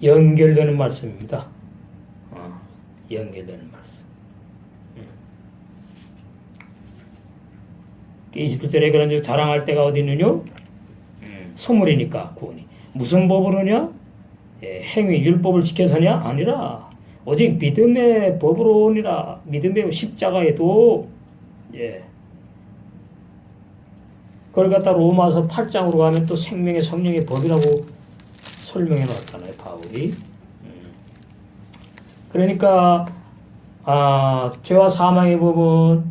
연결되는 말씀입니다. 연결되는 말씀. 21절에 그런 즉 자랑할 때가 어디 있느냐? 선물이니까 구원이. 무슨 법으로냐? 행위 율법을 지켜서냐? 아니라 오직 믿음의 법으로니라. 믿음의 십자가에도 그걸 갖다 로마서 8장으로 가면 또 생명의 성령의 법이라고 설명해 놨잖아요 바울이. 그러니까 죄와 사망의 법은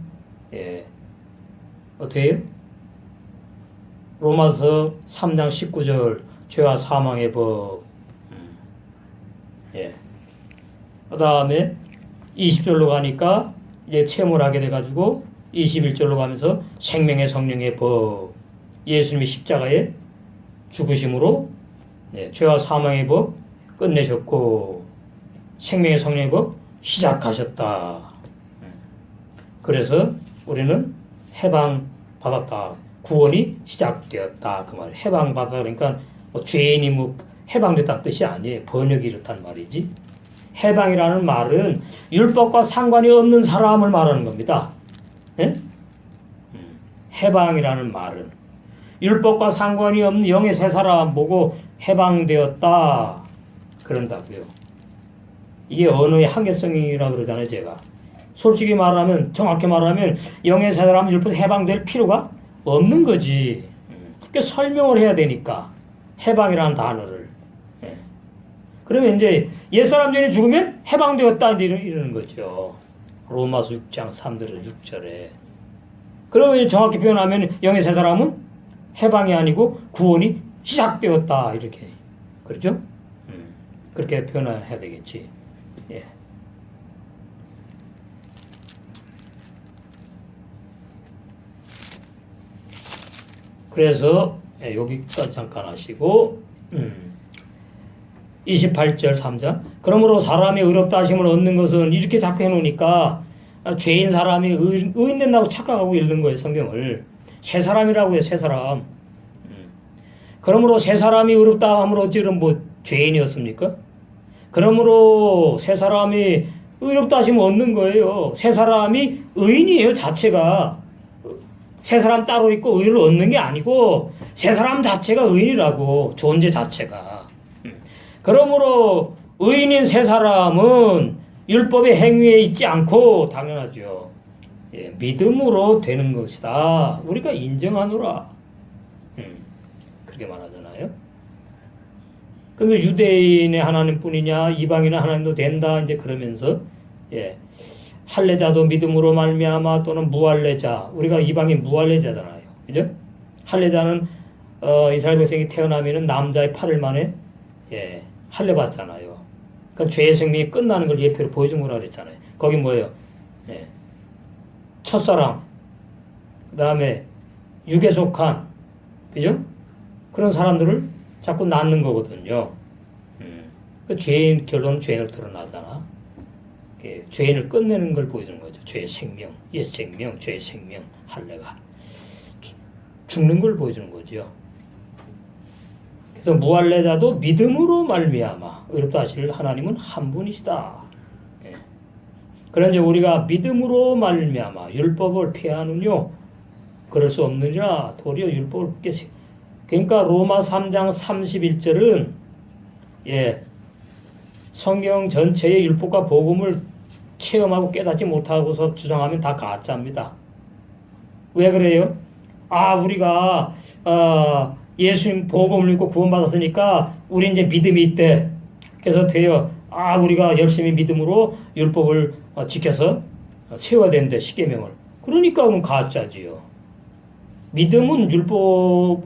어떻게 해요? 로마서 3장 19절 죄와 사망의 법. 그 다음에 20절로 가니까 이제 체험을 하게 돼가지고 21절로 가면서 생명의 성령의 법. 예수님이 십자가에 죽으심으로 죄와 사망의 법 끝내셨고 생명의 성령의 법 시작하셨다. 그래서 우리는 해방받았다. 구원이 시작되었다. 그 말. 해방받았다. 그러니까 죄인이 해방됐다는 뜻이 아니에요. 번역이 이렇단 말이지. 해방이라는 말은 율법과 상관이 없는 사람을 말하는 겁니다. 해방이라는 말은 율법과 상관이 없는 영의 새 사람 보고 해방되었다. 그런다고요. 이게 언어의 한계성이라고 그러잖아요. 제가. 솔직히 말하면, 정확히 말하면 영의 세 사람 율법에서 해방될 필요가 없는 거지. 그러니까 설명을 해야 되니까 해방이라는 단어를. 예. 그러면 이제 옛사람 전이 죽으면 해방되었다 이러는 거죠. 로마서 6장 3절 6절에. 그러면 정확히 표현하면 영의 세 사람은 해방이 아니고 구원이 시작되었다 이렇게. 그렇죠? 그렇게 표현해야 되겠지. 예. 그래서 여기까지 잠깐 하시고 28절 3장 그러므로 사람이 의롭다 하심을 얻는 것은 이렇게 자꾸 해놓으니까 죄인 사람이 의인 된다고 착각하고 읽는 거예요. 성경을. 새 사람이라고 해요. 새 사람. 그러므로 새 사람이 의롭다 함을 어찌 그럼 뭐 죄인이었습니까? 그러므로 새 사람이 의롭다 하시면 얻는 거예요. 새 사람이 의인이에요. 자체가. 새 사람 따로 있고 의를 얻는 게 아니고 새 사람 자체가 의인이라고. 존재 자체가. 그러므로 의인인 새 사람은 율법의 행위에 있지 않고 당연하죠. 예, 믿음으로 되는 것이다. 우리가 인정하노라. 그렇게 말하잖아요. 그러면 유대인의 하나님뿐이냐 이방인의 하나님도 된다 이제 그러면서 예, 할례자도 믿음으로 말미암아 또는 무할례자 우리가 이방인 무할례자잖아요. 그죠? 할례자는 이스라엘 백성이 태어나면은 남자의 8일 만에 예, 할례 받잖아요. 그러니까 죄의 생명이 끝나는 걸 예표로 보여준 거라 그랬잖아요. 거기 뭐예요? 예, 첫사랑, 그 다음에 육에 속한, 그죠? 그런 사람들을 자꾸 낳는 거거든요. 그 죄인, 결론은 죄인을 드러나잖아. 예, 죄인을 끝내는 걸 보여주는 거죠. 죄의 생명, 옛 생명, 죄의 생명, 할례가. 죽는 걸 보여주는 거죠. 그래서 무할례자도 믿음으로 말미암아 의롭다 하실 하나님은 한 분이시다. 예. 그런데 우리가 믿음으로 말미암아 율법을 폐하느뇨 그럴 수 없느니라 도리어 율법을 깨시. 그러니까 로마 3장 31절은 예, 성경 전체의 율법과 복음을 체험하고 깨닫지 못하고서 주장하면 다 가짜입니다. 왜 그래요? 우리가 예수님 복음을 믿고 구원받았으니까 우리 이제 믿음이 있대. 그래서 돼요. 우리가 열심히 믿음으로 율법을 지켜서 세워야 되는데 십계명을. 그러니까 그건 가짜지요. 믿음은 율법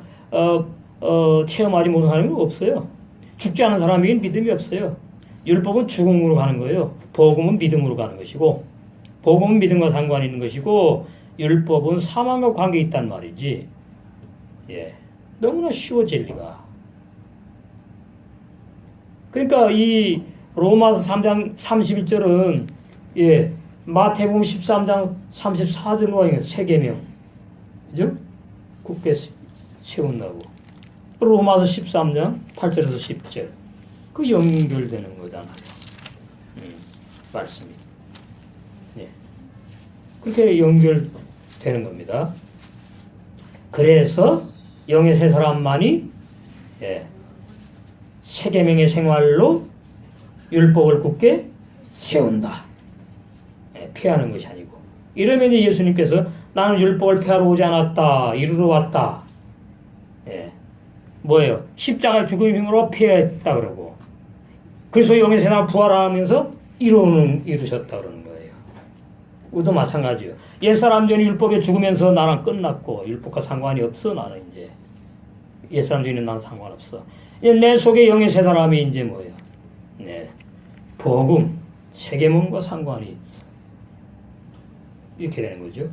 체험하지 못한 사람이 없어요. 죽지 않은 사람에겐 믿음이 없어요. 율법은 죽음으로 가는 거예요. 복음은 믿음으로 가는 것이고 복음은 믿음과 상관이 있는 것이고 율법은 사망과 관계 있단 말이지. 예. 너무나 쉬워 진리가. 그러니까 이 로마서 3장 31절은 예, 마태복음 13장 34절로 하는 세계명. 그죠? 굳게 세운다고. 로마서 13장 8절에서 10절. 그 연결되는 거잖아요. 말씀이. 예. 그렇게 연결되는 겁니다. 그래서 영의 세 사람만이 예, 세계명의 생활로 율법을 굳게 세운다. 예, 폐하는 것이 아니고. 이러면 예수님께서 나는 율법을 폐하러 오지 않았다. 이루러 왔다. 예, 뭐예요? 십자가의 죽음의 힘으로 폐했다 그러고. 그래서 영의 세 사람 부활하면서 이루셨다 그러는 거예요. 우리도 마찬가지예요. 옛사람 전이 율법에 죽으면서 나랑 끝났고 율법과 상관이 없어. 나는 이제 옛사람 전에는 나는 상관없어. 내 속에 영의 세 사람이 이제 뭐예요? 네, 복음, 세계문과 상관이 있어. 이렇게 되는 거죠.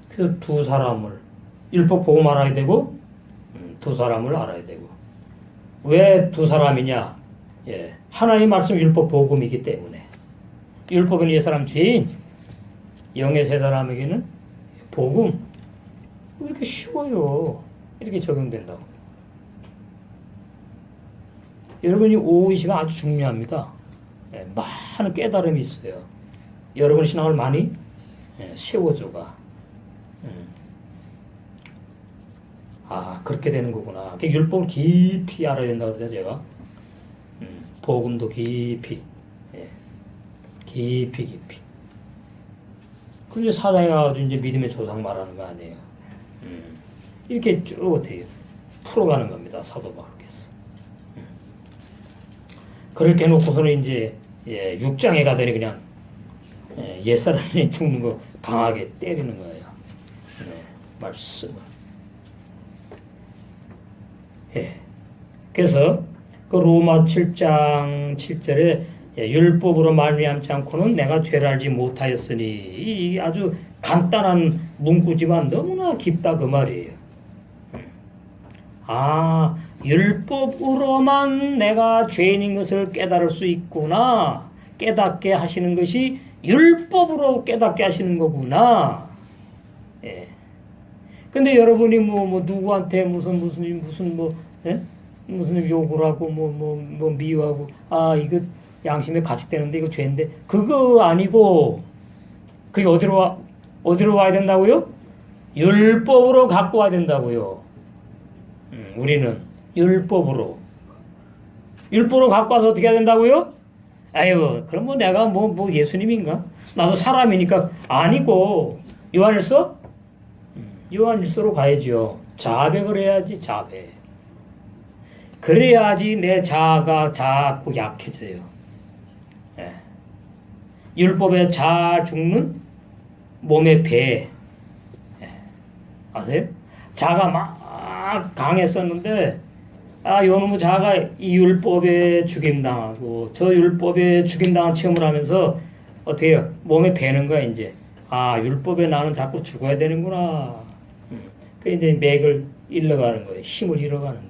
그래서 두 사람을 율법 복음 알아야 되고 두 사람을 알아야 되고. 왜 두 사람이냐? 예, 하나님 말씀 율법 복음이기 때문에. 율법은 옛사람 죄인, 영의 세 사람에게는 복음. 왜 이렇게 쉬워요? 이렇게 적용된다고. 여러분이 오후 이 시간 아주 중요합니다. 예, 많은 깨달음이 있어요. 여러분의 신앙을 많이 세워줘가. 그렇게 되는 거구나. 율법을 깊이 알아야 된다고 그러죠, 제가. 복음도 깊이. 예, 깊이. 그게 사당에 가가지고 이제 믿음의 조상 말하는 거 아니에요. 이렇게 쭉 어떻게 풀어가는 겁니다. 사도 바울께서. 그렇게 해놓고서는 이제 6장에 가더니 그냥 옛사람이 죽는 거 강하게 때리는 거예요. 말씀을. 그래서 그 로마 7장 7절에 율법으로 말미암지 않고는 내가 죄를 알지 못하였으니 이 아주 간단한 문구지만 너무나 깊다 그 말이에요. 아, 율법으로만 내가 죄인인 것을 깨달을 수 있구나. 깨닫게 하시는 것이 율법으로 깨닫게 하시는 거구나. 근데 여러분이 뭐 누구한테 무슨 욕을 하고 뭐 미워하고 이거 양심에 가책되는데 이거 죄인데 그거 아니고 그게 어디로 와야 된다고요? 율법으로 갖고 와야 된다고요. 우리는 율법으로 갖고 와서 어떻게 해야 된다고요? 아유, 그럼 뭐 내가 뭐 예수님인가? 나도 사람이니까 아니고 요한일서로 가야죠. 자백을 해야지, 자백. 그래야지 내 자아가 자꾸 약해져요. 율법에 잘 죽는 몸의 배. 아세요? 자가 막 강했었는데 요놈의 자가 이 율법에 죽임당하고 저 율법에 죽임당한 체험을 하면서 어떻게 해요? 몸에 배는 거야 이제. 율법에 나는 자꾸 죽어야 되는구나. 그 이제 맥을 잃어가는 거예요. 힘을 잃어가는 거예요.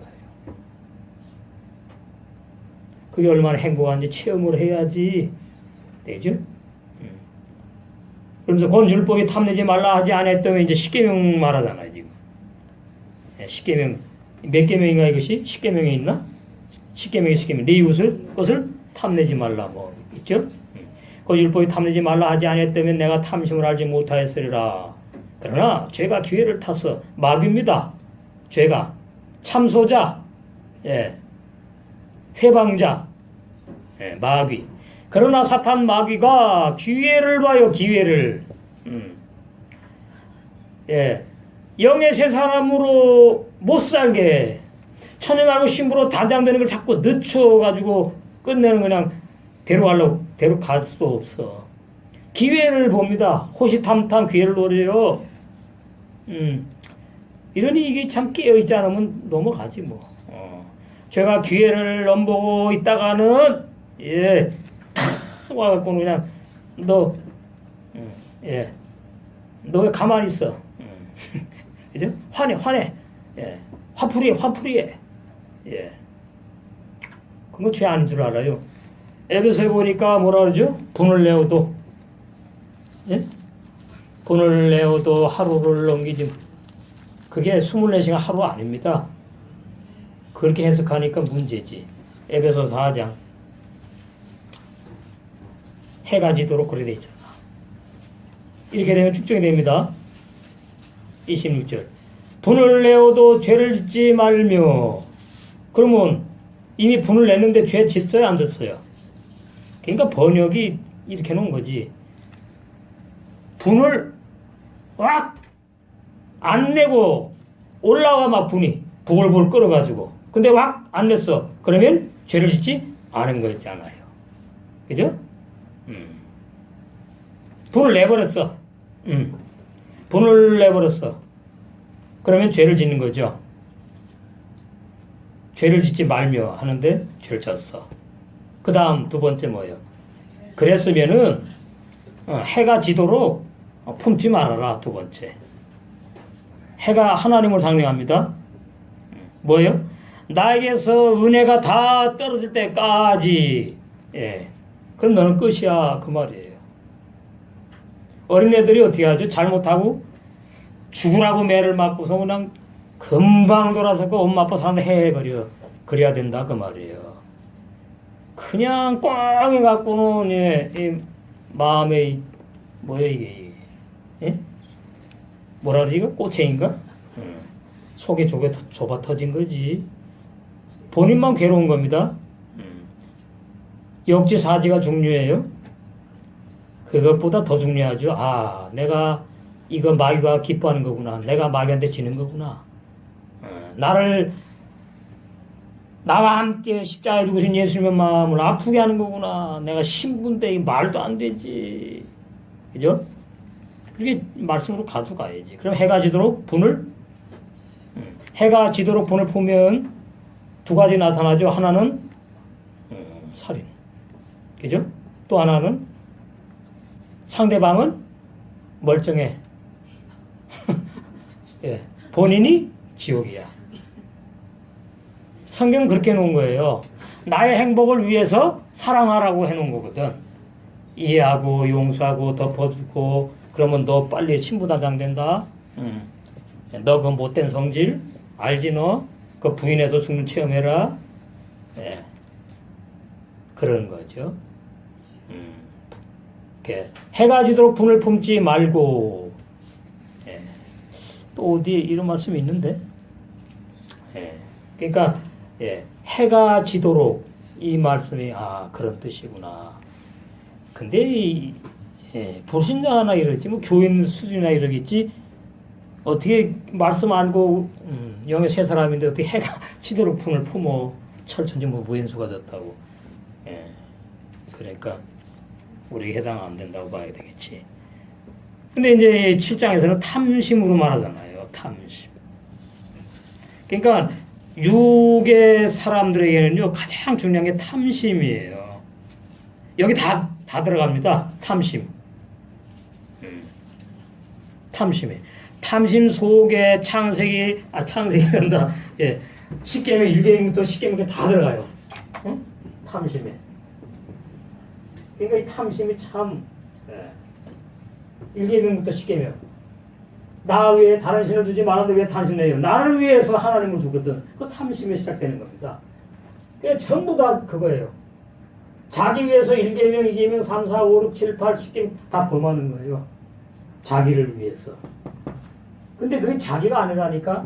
그게 얼마나 행복한지 체험을 해야지 되죠? 그러면서 곧 율법이 탐내지 말라 하지 않았다면 이제 십계명 말하잖아요 지금. 십계명 몇 계명인가 이것이? 십계명에 있나? 십계명에 네 이웃을 것을 탐내지 말라 뭐 있죠? 그 율법이 탐내지 말라 하지 않았다면 내가 탐심을 알지 못하였으리라. 그러나 죄가 기회를 타서 마귀입니다. 죄가 참소자, 회방자, 마귀. 그러나 사탄 마귀가 기회를 봐요. 기회를. 영의 새 사람으로 못 살게 천에 말고 신부로 단장되는 걸 자꾸 늦춰가지고 끝내는 그냥 대로 갈 수 없어. 기회를 봅니다. 호시탐탐 기회를 노려요. 이러니 이게 참 깨어있지 않으면 넘어가지 뭐. 제가 기회를 넘보고 있다가는 와갖고는 그냥 너 왜 가만히 있어? 그죠? 화내. 화풀이해. 그거 죄 아닌 줄 알아요. 에베소에 보니까 뭐라 그러죠? 분을 내어도 분을 내어도 하루를 넘기지. 그게 24시간 하루 아닙니다. 그렇게 해석하니까 문제지. 에베소 4장 해가 지도록 그렇게 돼 있잖아. 이렇게 되면 축적이 됩니다. 26절 분을 내어도 죄를 짓지 말며. 그러면 이미 분을 냈는데 죄 짓어요 안 짓어요? 그러니까 번역이 이렇게 놓은 거지. 분을 안 내고 올라와 막 분이 부글부글 끓어가지고 근데 안 냈어. 그러면 죄를 짓지 않은 거 있잖아요. 그죠? 분을 내버렸어. 분을 내버렸어. 그러면 죄를 짓는 거죠. 죄를 짓지 말며 하는데 죄를 졌어. 그 다음 두 번째 뭐예요? 그랬으면은 해가 지도록 품지 말아라. 두 번째. 해가 하나님을 상징합니다. 뭐예요? 나에게서 은혜가 다 떨어질 때까지. 그럼 너는 끝이야. 그 말이에요. 어린애들이 어떻게 하죠? 잘못하고 죽으라고 매를 맞고서 그냥 금방 돌아서 그 엄마 아빠 사는데 해버려. 그래야 된다. 그 말이에요. 그냥 꽝 해갖고는 이 마음에 뭐야 이게 뭐라 그러지 이거? 꼬챙인가? 속에 좁아 터진 거지. 본인만 괴로운 겁니다. 역지사지가 중요해요. 그것보다 더 중요하죠. 아, 내가 이거 마귀가 기뻐하는 거구나. 내가 마귀한테 지는 거구나. 나와 함께 십자가에 죽으신 예수님의 마음을 아프게 하는 거구나. 내가 신분대 말도 안 되지. 그죠? 그게 말씀으로 가져가야지. 그럼 해가 지도록 해가 지도록 분을 보면 두 가지 나타나죠. 하나는 살인. 그죠? 또 하나는 상대방은 멀쩡해. 예, 본인이 지옥이야. 성경은 그렇게 해놓은 거예요. 나의 행복을 위해서 사랑하라고 해놓은 거거든. 이해하고 용서하고 덮어주고 그러면 너 빨리 신부단장 된다. 너 그 못된 성질 알지 너? 그 부인해서 죽는 체험해라. 예. 그런 거죠. 해가 지도록 분을 품지 말고. 예. 또 어디 이런 말씀이 있는데. 예. 그러니까 예. 해가 지도록 이 말씀이 그런 뜻이구나. 근데 예. 불신자나 이러지 뭐 교인 수준이나 이러겠지. 어떻게 말씀 알고 영의 세 사람인데 어떻게 해가 지도록 분을 품어 철천지 뭐 무인수가 됐다고. 예. 그러니까 우리에게 해당 안 된다고 봐야 되겠지. 근데 이제 7장에서는 탐심으로 말하잖아요. 탐심. 그러니까 육의 사람들에게는요 가장 중요한 게 탐심이에요. 여기 다 들어갑니다. 탐심. 탐심이. 탐심 속에 창세기란다. 예. 십계명 1계명부터 10계명 다 들어가요. 응? 탐심에. 그러니까 이 탐심이 참 1계명부터 10계명. 나 외에 다른 신을 두지 말았는데 왜 당신을 해요? 나를 위해서 하나님을 두거든. 그 탐심이 시작되는 겁니다. 그냥 전부 다 그거예요. 자기 위해서 1계명, 2계명, 3, 4, 5, 6, 7, 8, 10계명 다 범하는 거예요. 자기를 위해서. 근데 그게 자기가 아니라니까.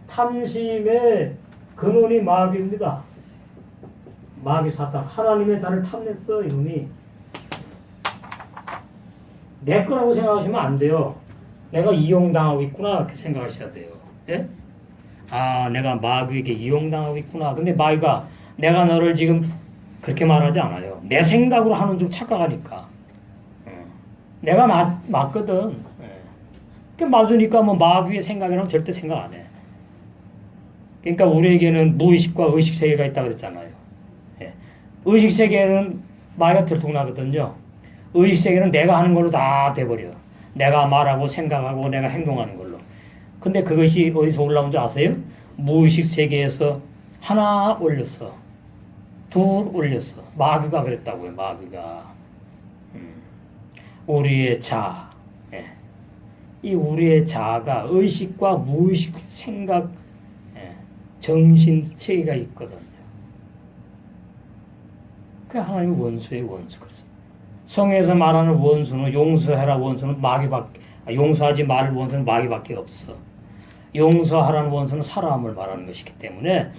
탐심의 근원이 마귀입니다. 마귀 사탄. 하나님의 자를 탐냈어 이놈이. 내 거라고 생각하시면 안 돼요. 내가 이용당하고 있구나 그렇게 생각하셔야 돼요. 예? 내가 마귀에게 이용당하고 있구나. 근데 마귀가 내가 너를 지금 그렇게 말하지 않아요. 내 생각으로 하는 줄 착각하니까. 내가 맞거든. 맞으니까 뭐 마귀의 생각이라면 절대 생각 안 해. 그러니까 우리에게는 무의식과 의식 세계가 있다고 그랬잖아요. 예. 의식 세계는 마귀가 들통나거든요. 의식 세계는 내가 하는 걸로 다 돼버려. 내가 말하고 생각하고 내가 행동하는 걸로. 근데 그것이 어디서 올라온 줄 아세요? 무의식 세계에서 하나 올렸어. 둘 올렸어. 마귀가 그랬다고요. 마귀가. 우리의 자. 예. 이 우리의 자아가 의식과 무의식 생각 정신 체계가 있거든요. 그 하나님의 원수의 원수거든. 성에서 말하는 원수는 용서해라 원수는 마귀밖에 용서하지 말 원수는 마귀밖에 없어. 용서하라는 원수는 사람을 말하는 것이기 때문에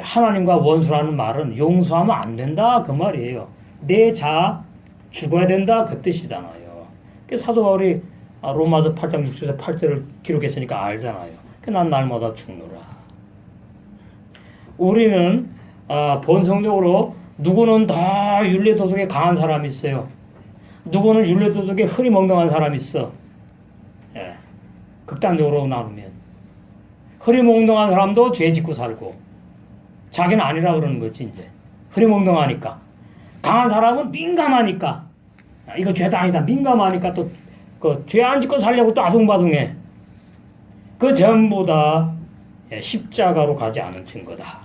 하나님과 원수라는 말은 용서하면 안 된다 그 말이에요. 내 자아 죽어야 된다 그 뜻이잖아요. 그 사도 바울이 로마서 8장 6절에서 8절을 기록했으니까 알잖아요. 난 날마다 죽노라. 우리는 본성적으로 누구는 더 윤리도덕에 강한 사람이 있어요. 누구는 윤리도덕에 흐리멍덩한 사람이 있어. 예. 극단적으로 나누면 흐리멍덩한 사람도 죄 짓고 살고 자기는 아니라 그러는 거지 이제. 흐리멍덩하니까. 강한 사람은 민감하니까 이거 죄다 아니다 민감하니까 또 그 죄 안 짓고 살려고 또 아둥바둥해. 그 전부 다 십자가로 가지 않은 증거다.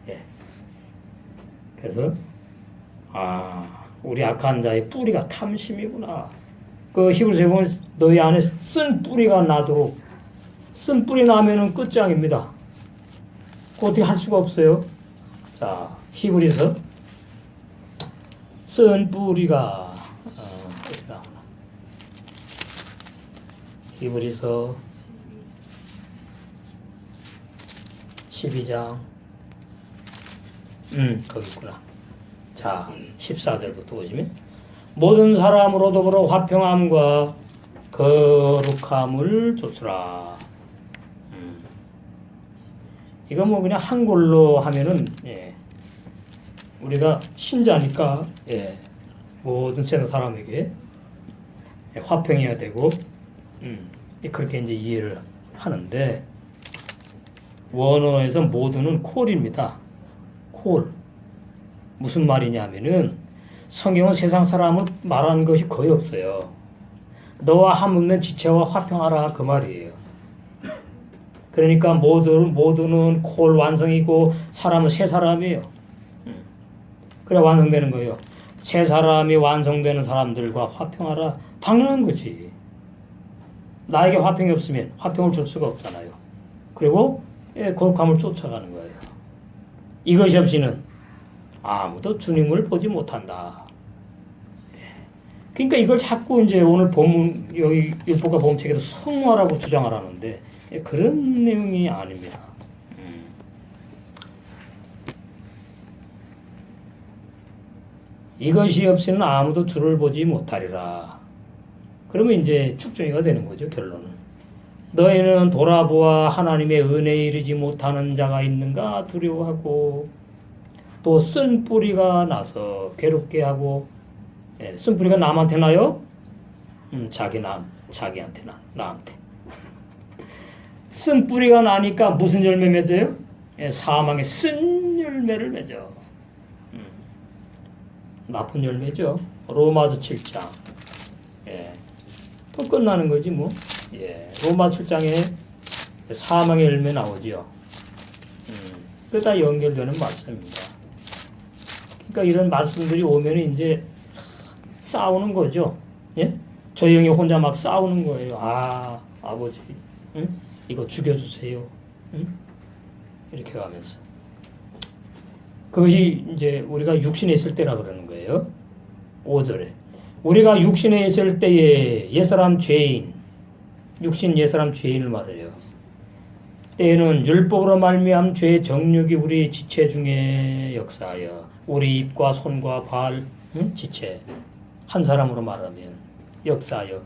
예. 그래서 우리 악한 자의 뿌리가 탐심이구나. 그 히브리서에 보면 너희 안에 쓴 뿌리가 나도록. 쓴 뿌리 나면은 끝장입니다. 그거 어떻게 할 수가 없어요. 자, 히브리서 쓴 뿌리가 어디 나오나? 히브리서 12장 거기 있구나. 자, 14절부터 보시면 모든 사람으로 더불어 화평함과 거룩함을 줬으라. 이거 뭐 그냥 한글로 하면은 우리가 신자니까 모든 세상 사람에게 화평해야 되고 그렇게 이제 이해를 하는데 원어에서 모두는 콜입니다. 콜. 무슨 말이냐면은 성경은 세상 사람을 말하는 것이 거의 없어요. 너와 한없는 지체와 화평하라 그 말이에요. 그러니까 모두는 콜 완성이고 사람은 새 사람이에요. 그래 완성되는 거예요. 새 사람이 완성되는 사람들과 화평하라. 당연한 거지. 나에게 화평이 없으면 화평을 줄 수가 없잖아요. 그리고 거룩함을 쫓아가는 거예요. 이것이 없이는 아무도 주님을 보지 못한다. 그러니까 이걸 자꾸 이제 오늘 본문 여기 율법과 보험책에서 성화라고 주장을 하는데 그런 내용이 아닙니다. 이것이 없이는 아무도 주를 보지 못하리라. 그러면 이제 축정이가 되는 거죠, 결론은. 너희는 돌아보아 하나님의 은혜에 이르지 못하는 자가 있는가 두려워하고 또 쓴뿌리가 나서 괴롭게 하고 쓴뿌리가 남한테 나요? 자기한테나 나한테. 쓴뿌리가 나니까 무슨 열매 맺어요? 사망의 쓴 열매를 맺어. 나쁜 열매죠. 로마서 7장. 또 끝나는 거지 뭐. 로마 7장에 사망의 열매 나오죠. 그 다 연결되는 말씀입니다. 그러니까 이런 말씀들이 오면 이제 싸우는 거죠. 조용히 혼자 막 싸우는 거예요. 아버지, 이거 죽여주세요. 이렇게 가면서. 그것이 이제 우리가 육신에 있을 때라 그러는 거예요. 5절에. 우리가 육신에 있을 때에 옛사람 죄인, 육신 옛사람 죄인을 말해요. 때에는 율법으로 말미암은 죄의 정욕이 우리 지체 중에 역사하여 우리 입과 손과 발, 지체 한 사람으로 말하면 역사하여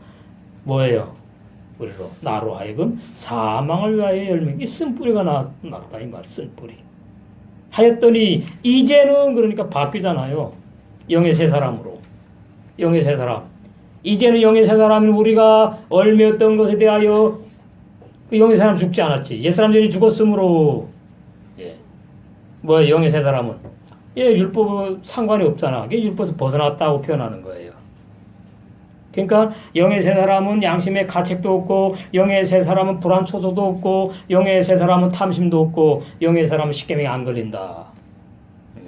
뭐예요? 우리로 나로 하여금 사망을 위하여 열매기 쓴뿌리가 났다 이 말. 쓴뿌리 하였더니 이제는 그러니까 바뀌잖아요. 영의 새 사람으로. 영의 새 사람. 이제는 영의 새 사람인 우리가 얼매였던 것에 대하여 그 영의 새 사람 죽지 않았지. 옛사람들이 죽었으므로 뭐야 영의 새 사람은 율법 상관이 없잖아. 이게 율법에서 벗어났다고 표현하는 거예요. 그러니까 영의 새 사람은 양심의 가책도 없고 영의 새 사람은 불안 초조도 없고 영의 새 사람은 탐심도 없고 영의 새 사람은 십계명에 안 걸린다.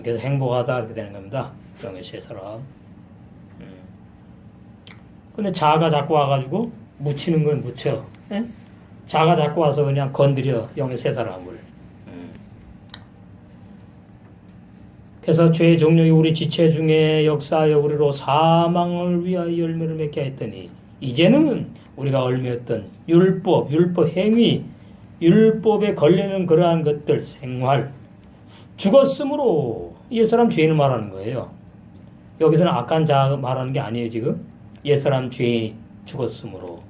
그래서 행복하다 이렇게 되는 겁니다. 영의 새 사람. 근데 자아가 자꾸 와가지고 묻히는 건 묻혀. 자아가 자꾸 와서 그냥 건드려 영의 새 사람을. 그래서 죄의 정욕이 우리 지체 중에 역사하여 우리로 사망을 위하여 열매를 맺게 했더니 이제는 우리가 얼매였던 율법 행위, 율법에 걸리는 그러한 것들 생활 죽었으므로 옛사람 죄인을 말하는 거예요. 여기서는 악한 자 말하는 게 아니에요. 지금 옛사람 죄인이 죽었으므로.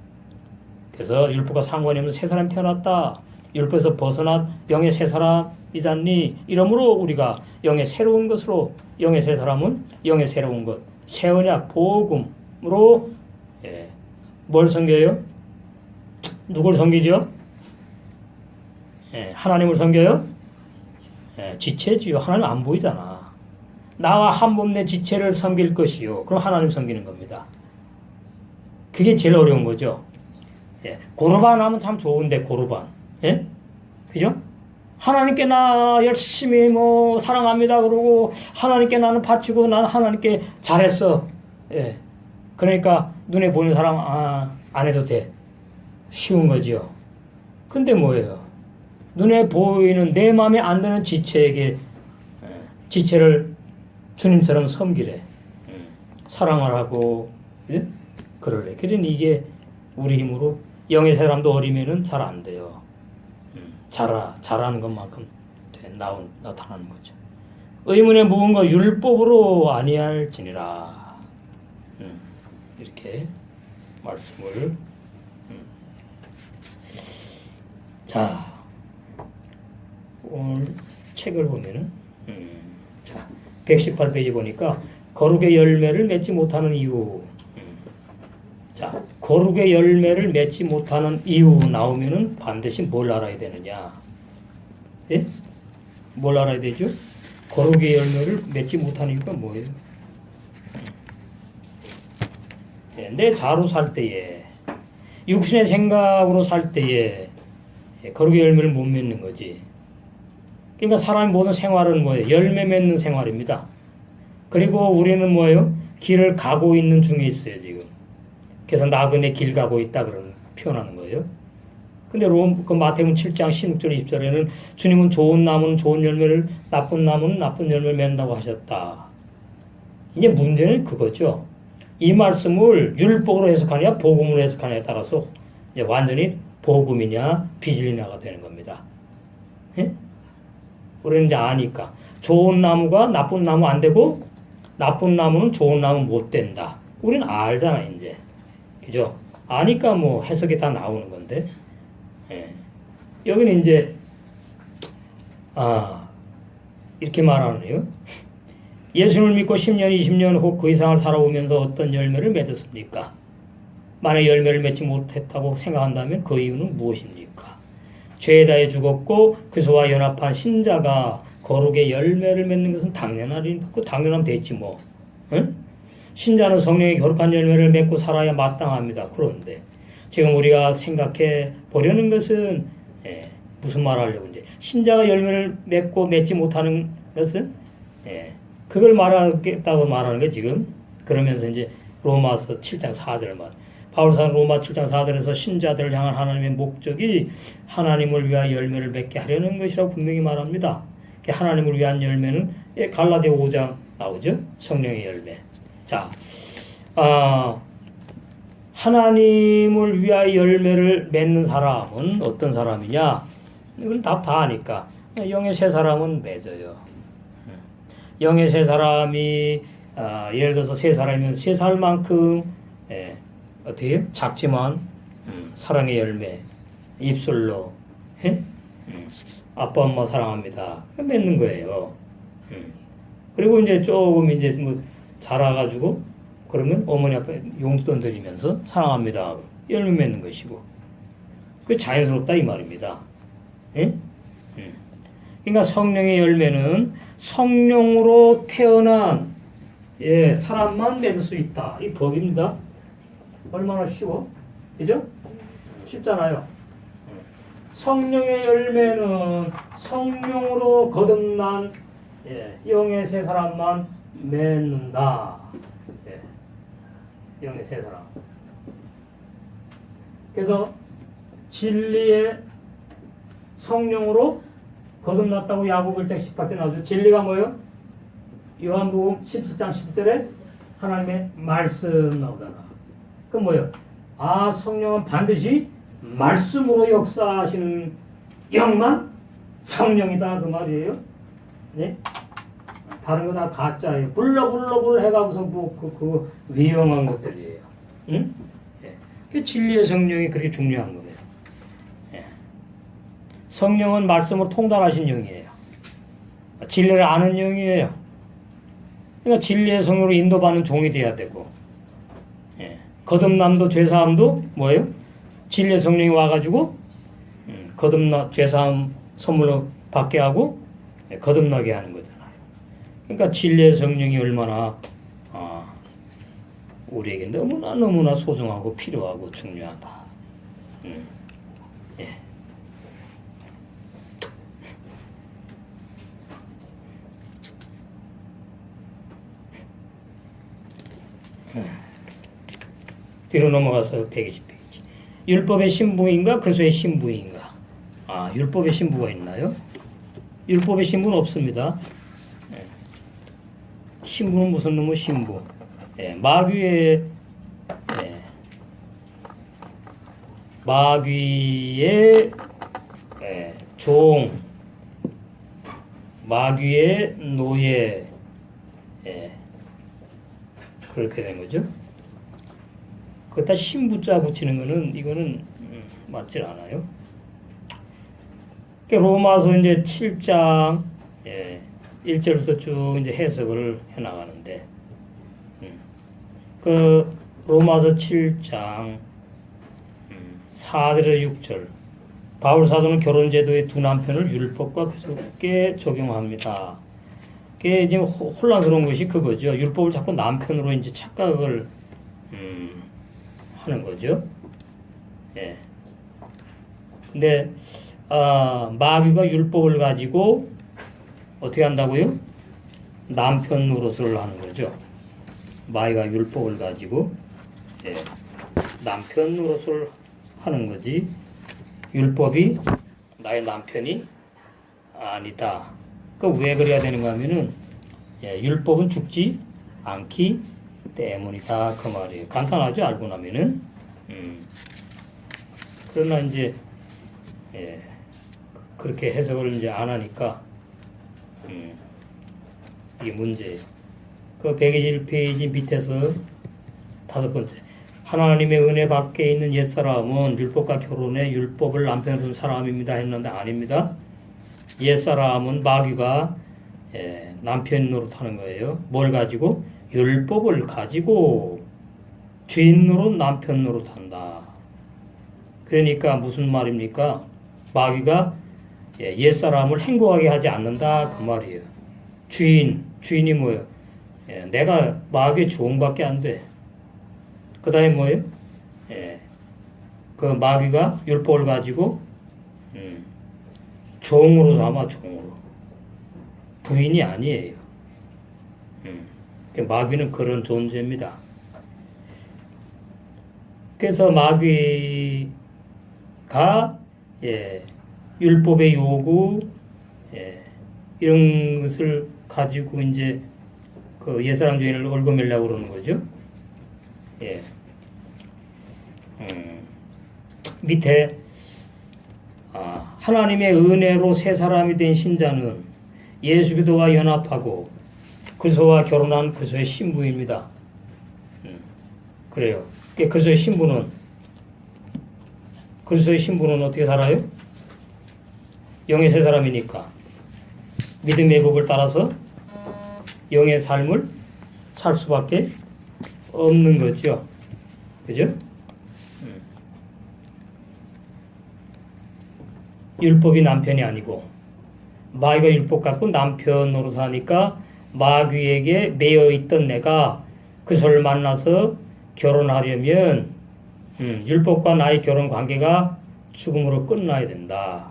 그래서 율법과 상관이 없는 새 사람이 태어났다. 율법에서 벗어난 영의 새 사람이잖니. 이러므로 우리가 영의 새로운 것으로 영의 새 사람은 영의 새로운 것 새 언약 복음으로 뭘 섬겨요? 누굴 섬기죠? 하나님을 섬겨요? 지체지요. 하나님 안 보이잖아. 나와 한 몸 내 지체를 섬길 것이요. 그럼 하나님 섬기는 겁니다. 그게 제일 어려운 거죠. 고르반 하면 참 좋은데 고르반. 그죠? 하나님께 나 열심히 뭐 사랑합니다 그러고 하나님께 나는 바치고 나는 하나님께 잘했어. 그러니까 눈에 보이는 사람 안 해도 돼. 쉬운 거지요. 근데 뭐예요? 눈에 보이는 내 마음에 안 드는 지체에게 지체를 주님처럼 섬기래. 사랑을 하고 그러래. 그러니 이게 우리 힘으로 영의 사람도 어리면은 잘 안 돼요. 잘하는 것만큼 나타나는 거죠. 의문에 무언가 율법으로 아니할지니라. 이렇게 말씀을. 자, 오늘 책을 보면은 자, 118페이지 보니까 거룩의 열매를 맺지 못하는 이유. 자, 거룩의 열매를 맺지 못하는 이유 나오면은 반드시 뭘 알아야 되느냐? 예? 뭘 알아야 되죠? 거룩의 열매를 맺지 못하는 이유가 뭐예요? 내 자로 살 때에, 육신의 생각으로 살 때에 거룩의 열매를 못 맺는 거지. 그러니까 사람의 모든 생활은 뭐예요? 열매 맺는 생활입니다. 그리고 우리는 뭐예요? 길을 가고 있는 중에 있어요, 지금. 그래서 나그네 길 가고 있다 그런 표현하는 거예요. 근데 그 마태복음 7장 16절 20절에는 주님은 좋은 나무는 좋은 열매를, 나쁜 나무는 나쁜 열매를 맺는다고 하셨다. 이제 문제는 그거죠. 이 말씀을 율법으로 해석하느냐 복음으로 해석하느냐에 따라서 이제 완전히 복음이냐 비진리냐가 되는 겁니다. 예? 우리는 이제 아니까 좋은 나무가 나쁜 나무 안 되고 나쁜 나무는 좋은 나무 못 된다. 우리는 알잖아 이제. 그죠? 아니까 뭐 해석이 다 나오는 건데. 예. 여기는 이제 이렇게 말하네요. 예수를 믿고 10년, 20년 혹 그 이상을 살아오면서 어떤 열매를 맺었습니까? 만약 열매를 맺지 못했다고 생각한다면 그 이유는 무엇입니까? 죄에 대해 죽었고 그리스도와 연합한 신자가 거룩의 열매를 맺는 것은 당연하면 됐지 뭐. 응? 신자는 성령의 거룩한 열매를 맺고 살아야 마땅합니다. 그런데 지금 우리가 생각해 보려는 것은 무슨 말 하려고 이제 신자가 열매를 맺고 맺지 못하는 것은 그걸 말하겠다고 말하는 게 지금. 그러면서 이제 로마서 7장 4절 말 바울사는 로마 7장 4절에서 신자들을 향한 하나님의 목적이 하나님을 위하여 열매를 맺게 하려는 것이라고 분명히 말합니다. 하나님을 위한 열매는 갈라디아 5장 나오죠. 성령의 열매. 자, 하나님을 위하여 열매를 맺는 사람은 어떤 사람이냐? 이건 다 아니까. 영의 세 사람은 맺어요. 영의 세 사람이 예를 들어서 세 사람이면 세 살만큼 어떻게 해요? 작지만 사랑의 열매 입술로 아빠 엄마 사랑합니다. 맺는 거예요. 그리고 이제 조금 이제 뭐 자라가지고 그러면 어머니 앞에 용돈 드리면서 사랑합니다. 열매 맺는 것이고 그 자연스럽다 이 말입니다. 예? 그러니까 성령의 열매는 성령으로 태어난 사람만 맺을 수 있다. 이 법입니다. 얼마나 쉬워? 그죠? 쉽잖아요. 성령의 열매는 성령으로 거듭난 영의 세 사람만 맺는다. 영의 세 사람. 그래서 진리의 성령으로 거듭났다고 야고보 1장 18절에 나오죠. 진리가 뭐예요? 요한복음 14장 10절에 하나님의 말씀 나오잖아. 그럼 뭐예요? 성령은 반드시 말씀으로 역사하시는 영만 성령이다 그 말이에요. 네? 다른 거 다 가짜예요. 불러 해가고서 그 위험한 것들이에요. 응? 그 진리의 성령이 그렇게 중요한 거예요. 성령은 말씀으로 통달하신 영이에요. 진리를 아는 영이에요. 그러니까 진리의 성령으로 인도받는 종이 돼야 되고, 거듭남도 죄사함도 뭐예요? 진리의 성령이 와가지고 죄사함 선물로 받게 하고 거듭나게 하는 거잖아요. 그러니까 진리의 성령이 얼마나 우리에게 너무나 소중하고 필요하고 중요하다. 뒤로 넘어가서 120페이지. 율법의 신부인가 그리스도의 신부인가? 율법의 신부가 있나요? 율법의 신부는 없습니다. 신부는 무슨 놈의 신부? 마귀의 종, 마귀의 노예. 예. 그렇게 된 거죠. 거기다 신부자 붙이는 거는 이거는 맞질 않아요. 로마서 이제 7장 1절부터 쭉 이제 해석을 해 나가는데 그 로마서 7장 4절에서 6절 바울 사도는 결혼 제도의 두 남편을 율법과 그렇게 적용합니다. 그게 이제 혼란스러운 것이 그거죠. 율법을 자꾸 남편으로 이제 착각을 하는 거죠. 예. 근데 마귀가 율법을 가지고 어떻게 한다고요? 남편 노릇을 하는 거죠. 마귀가 율법을 가지고 남편 노릇을 하는 거지. 율법이 나의 남편이 아니다. 왜 그래야 되는가 하면은 율법은 죽지 않기 때문이다 그 말이에요. 간단하죠, 알고 나면은. 그러나 이제 그렇게 해석을 이제 안 하니까 이게 문제예요. 그 121페이지 밑에서 5번째 하나님의 은혜 밖에 있는 옛사람은 율법과 결혼해 율법을 남편으로 둔 사람입니다 했는데 아닙니다. 옛사람은 마귀가 남편 노릇하는 거예요. 뭘 가지고? 율법을 가지고 주인 노릇 남편 노릇한다. 그러니까 무슨 말입니까? 마귀가 옛사람을 행복하게 하지 않는다 그 말이에요. 주인이 뭐예요? 내가 마귀의 종밖에 안 돼. 그 다음에 뭐예요? 그 마귀가 율법을 가지고 종으로 삼아 종으로. 부인이 아니에요. 마귀는 그런 존재입니다. 그래서 마귀가 율법의 요구 이런 것을 가지고 이제 그 옛사람 주인을 얽어매려고 그러는 거죠. 밑에 하나님의 은혜로 새 사람이 된 신자는 예수 그리스도와 연합하고 그리스도와 결혼한 그리스도의 신부입니다. 그래요. 그리스도의 신부는 어떻게 살아요? 영의 새 사람이니까 믿음의 법을 따라서 영의 삶을 살 수밖에 없는 거죠. 그죠? 율법이 남편이 아니고 마귀가 율법 갖고 남편 노릇하니까 마귀에게 매여 있던 내가 그리스도를 만나서 결혼하려면 율법과 나의 결혼 관계가 죽음으로 끝나야 된다.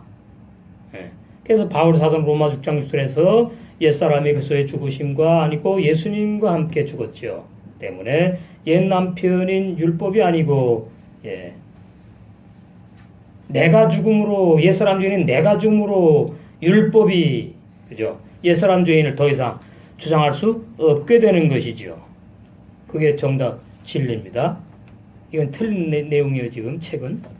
그래서 바울 사도는 로마 6장 6절에서 옛사람이 그리스도의 죽으심과 아니고 예수님과 함께 죽었죠. 때문에 옛 남편인 율법이 아니고 내가 죽음으로 옛사람 주인은 내가 죽음으로 율법이 그죠? 옛사람 주인을 더 이상 주장할 수 없게 되는 것이죠. 그게 정답 진리입니다. 이건 틀린 내용이에요. 지금 책은.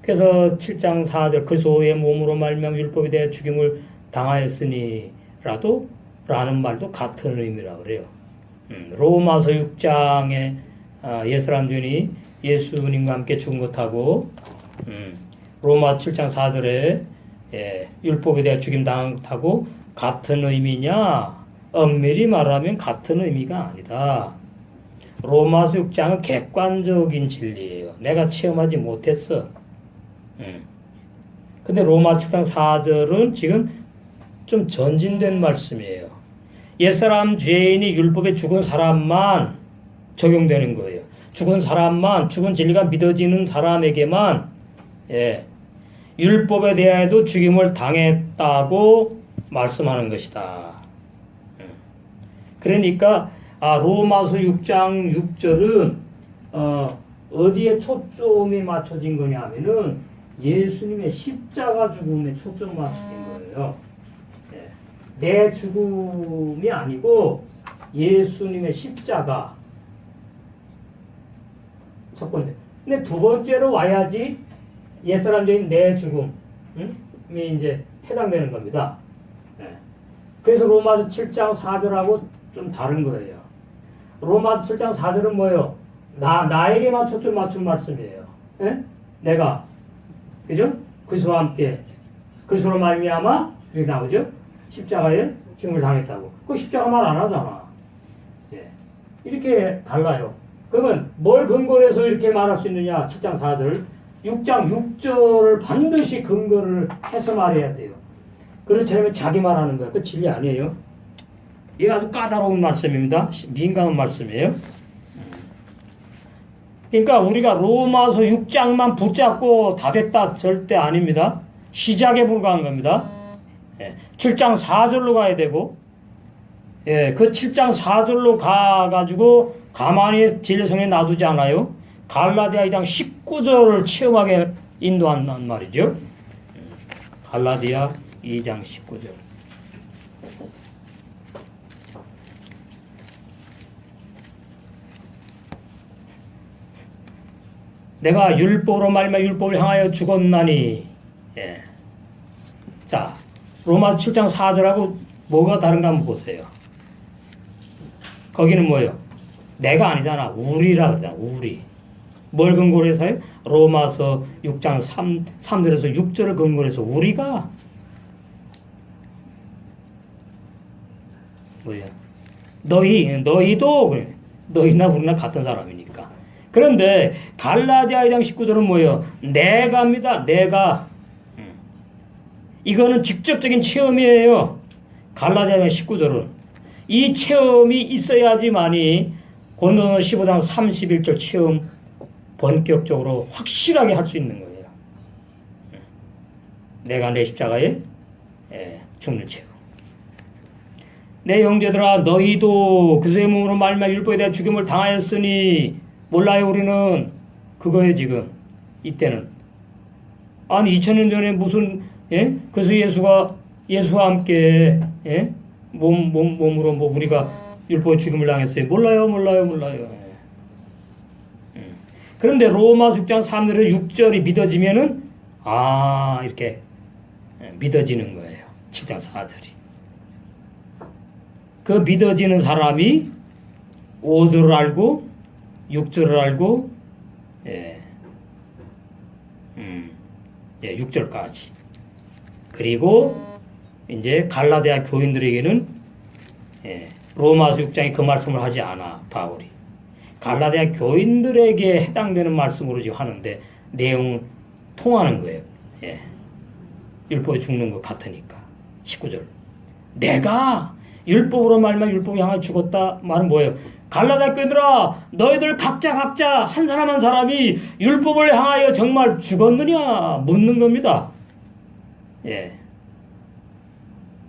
그래서 7장 4절 그리스도의 몸으로 말미암아 율법에 대해 죽임을 당하였으니라도 라는 말도 같은 의미라고 그래요. 로마서 6장에 옛사람 주인이 예수님과 함께 죽은 것하고 로마 7장 4절에 율법에 대해 죽임 당하고 같은 의미냐? 엄밀히 말하면 같은 의미가 아니다. 로마서 6장은 객관적인 진리예요. 내가 체험하지 못했어. 근데 로마 7장 4절은 지금 좀 전진된 말씀이에요. 옛사람 죄인이 율법에 죽은 사람만 적용되는 거예요. 죽은 사람만, 죽은 진리가 믿어지는 사람에게만 율법에 대하여도 죽임을 당했다고 말씀하는 것이다. 그러니까 로마서 6장 6절은 어디에 초점이 맞춰진 거냐 하면은 예수님의 십자가 죽음에 초점 맞춰진 거예요. 내 죽음이 아니고 예수님의 십자가 첫 번째. 근데 두 번째로 와야지 옛사람적인 내 죽음이 이제 해당되는 겁니다. 예. 그래서 로마서 7장 4절하고 좀 다른 거예요. 로마서 7장 4절은 뭐예요? 나에게만 초점 맞춘 말씀이에요. 예? 내가, 그죠? 그리스도와 함께, 그리스도로 말미암아 이렇게 나오죠? 십자가에 죽음을 당했다고. 그 십자가 말 안 하잖아. 예. 이렇게 달라요. 그러면 뭘 근거로 해서 이렇게 말할 수 있느냐? 7장 4절. 6장 6절을 반드시 근거를 해서 말해야 돼요. 그렇지 않으면 자기 말하는 거야. 그 진리 아니에요. 이게 아주 까다로운 말씀입니다. 민감한 말씀이에요. 그러니까 우리가 로마서 6장만 붙잡고 다 됐다 절대 아닙니다. 시작에 불과한 겁니다. 7장 4절로 가야 되고, 그 7장 4절로 가가지고 가만히 진리성에 놔두지 않아요. 갈라디아 2장 19절을 체험하게 인도한단 말이죠. 갈라디아 2장 19절. 내가 율법으로 말미암아 율법을 향하여 죽었나니. 예. 자, 로마서 7장 4절하고 뭐가 다른가 한번 보세요. 거기는 뭐예요? 내가 아니잖아. 우리라 그러잖아. 우리. 뭘 근거로 해서요? 로마서 6장 3절에서 6절을 근거로 해서 우리가 뭐야? 너희도 너희나 우리나 같은 사람이니까. 그런데 갈라디아 2장 19절은 뭐예요? 내가입니다. 내가. 이거는 직접적인 체험이에요. 갈라디아 19절은. 이 체험이 있어야지만이 고린도서 15장 31절 체험 본격적으로 확실하게 할 수 있는 거예요. 내가 내 십자가에 죽는 체험. 내 형제들아 너희도 그리스도의 몸으로 말미암아 율법에 대한 죽임을 당하였으니 몰라요. 우리는 그거예요. 지금 이때는 아니 2000년 전에 무슨 그래서 예수와 함께 몸으로 뭐 우리가 율법의 죽임을 당했어요. 몰라요. 그런데 로마 6장 3절에 6절이 믿어지면은 이렇게 믿어지는 거예요. 7장 4절이. 그 믿어지는 사람이 5절을 알고 6절을 알고 6절까지. 그리고 이제 갈라디아 교인들에게는 로마서 6장이 그 말씀을 하지 않아. 바울이. 갈라디아 교인들에게 해당되는 말씀으로 지금 하는데 내용은 통하는 거예요. 율법에 죽는 것 같으니까. 19절. 내가 율법으로 말미암아 율법을 향하여 죽었다 말은 뭐예요? 갈라디아 교인들아 너희들 각자 한 사람 한 사람이 율법을 향하여 정말 죽었느냐 묻는 겁니다.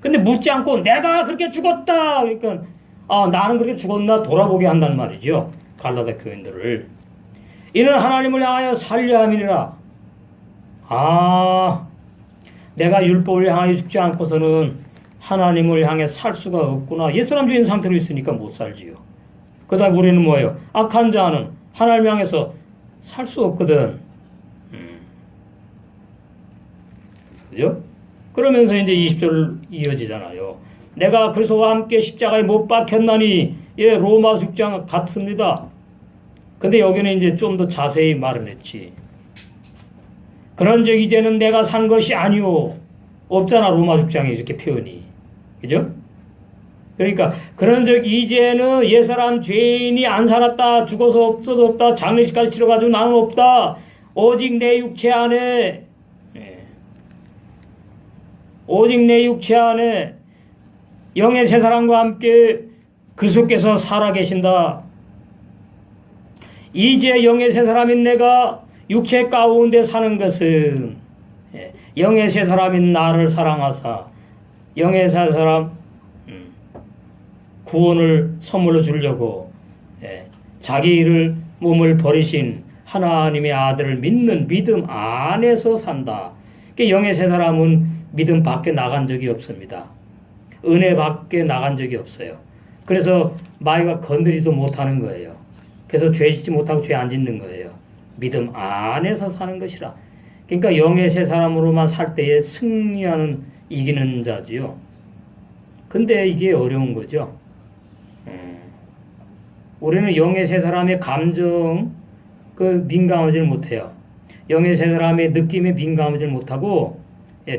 근데 묻지 않고 내가 그렇게 죽었다. 그러니까 나는 그렇게 죽었나 돌아보게 한다는 말이죠. 갈라디아 교인들을. 이는 하나님을 향하여 살려 함이니라. 내가 율법을 향하여 죽지 않고서는 하나님을 향해 살 수가 없구나. 옛사람주의 상태로 있으니까 못 살지요. 그 다음에 우리는 뭐예요? 악한 자는 하나님 향해서 살 수 없거든. 그죠? 그러면서 이제 20절 이어지잖아요. 내가 그리스도와 함께 십자가에 못 박혔나니. 로마 6장 같습니다. 근데 여기는 이제 좀 더 자세히 말을 했지. 그런즉 이제는 내가 산 것이 아니오. 없잖아. 로마 6장에 이렇게 표현이. 그죠? 그러니까 그런즉 이제는 옛사람 죄인이 안 살았다. 죽어서 없어졌다. 장례식까지 치러가지고 나는 없다. 오직 내 육체 안에 영의 새 사람과 함께 그리스도께서 살아계신다. 이제 영의 새 사람인 내가 육체 가운데 사는 것은 영의 새 사람인 나를 사랑하사 영의 새 사람 구원을 선물로 주려고 자기를 몸을 버리신 하나님의 아들을 믿는 믿음 안에서 산다. 그러니까 영의 새 사람은 믿음 밖에 나간 적이 없습니다. 은혜 밖에 나간 적이 없어요. 그래서 마귀가 건드리도 못하는 거예요. 그래서 죄 짓지 못하고 죄 안 짓는 거예요. 믿음 안에서 사는 것이라. 그러니까 영의 새 사람으로만 살 때에 승리하는 이기는 자지요. 근데 이게 어려운 거죠. 우리는 영의 세 사람의 감정 민감하지를 못해요. 영의 세 사람의 느낌에 민감하지를 못하고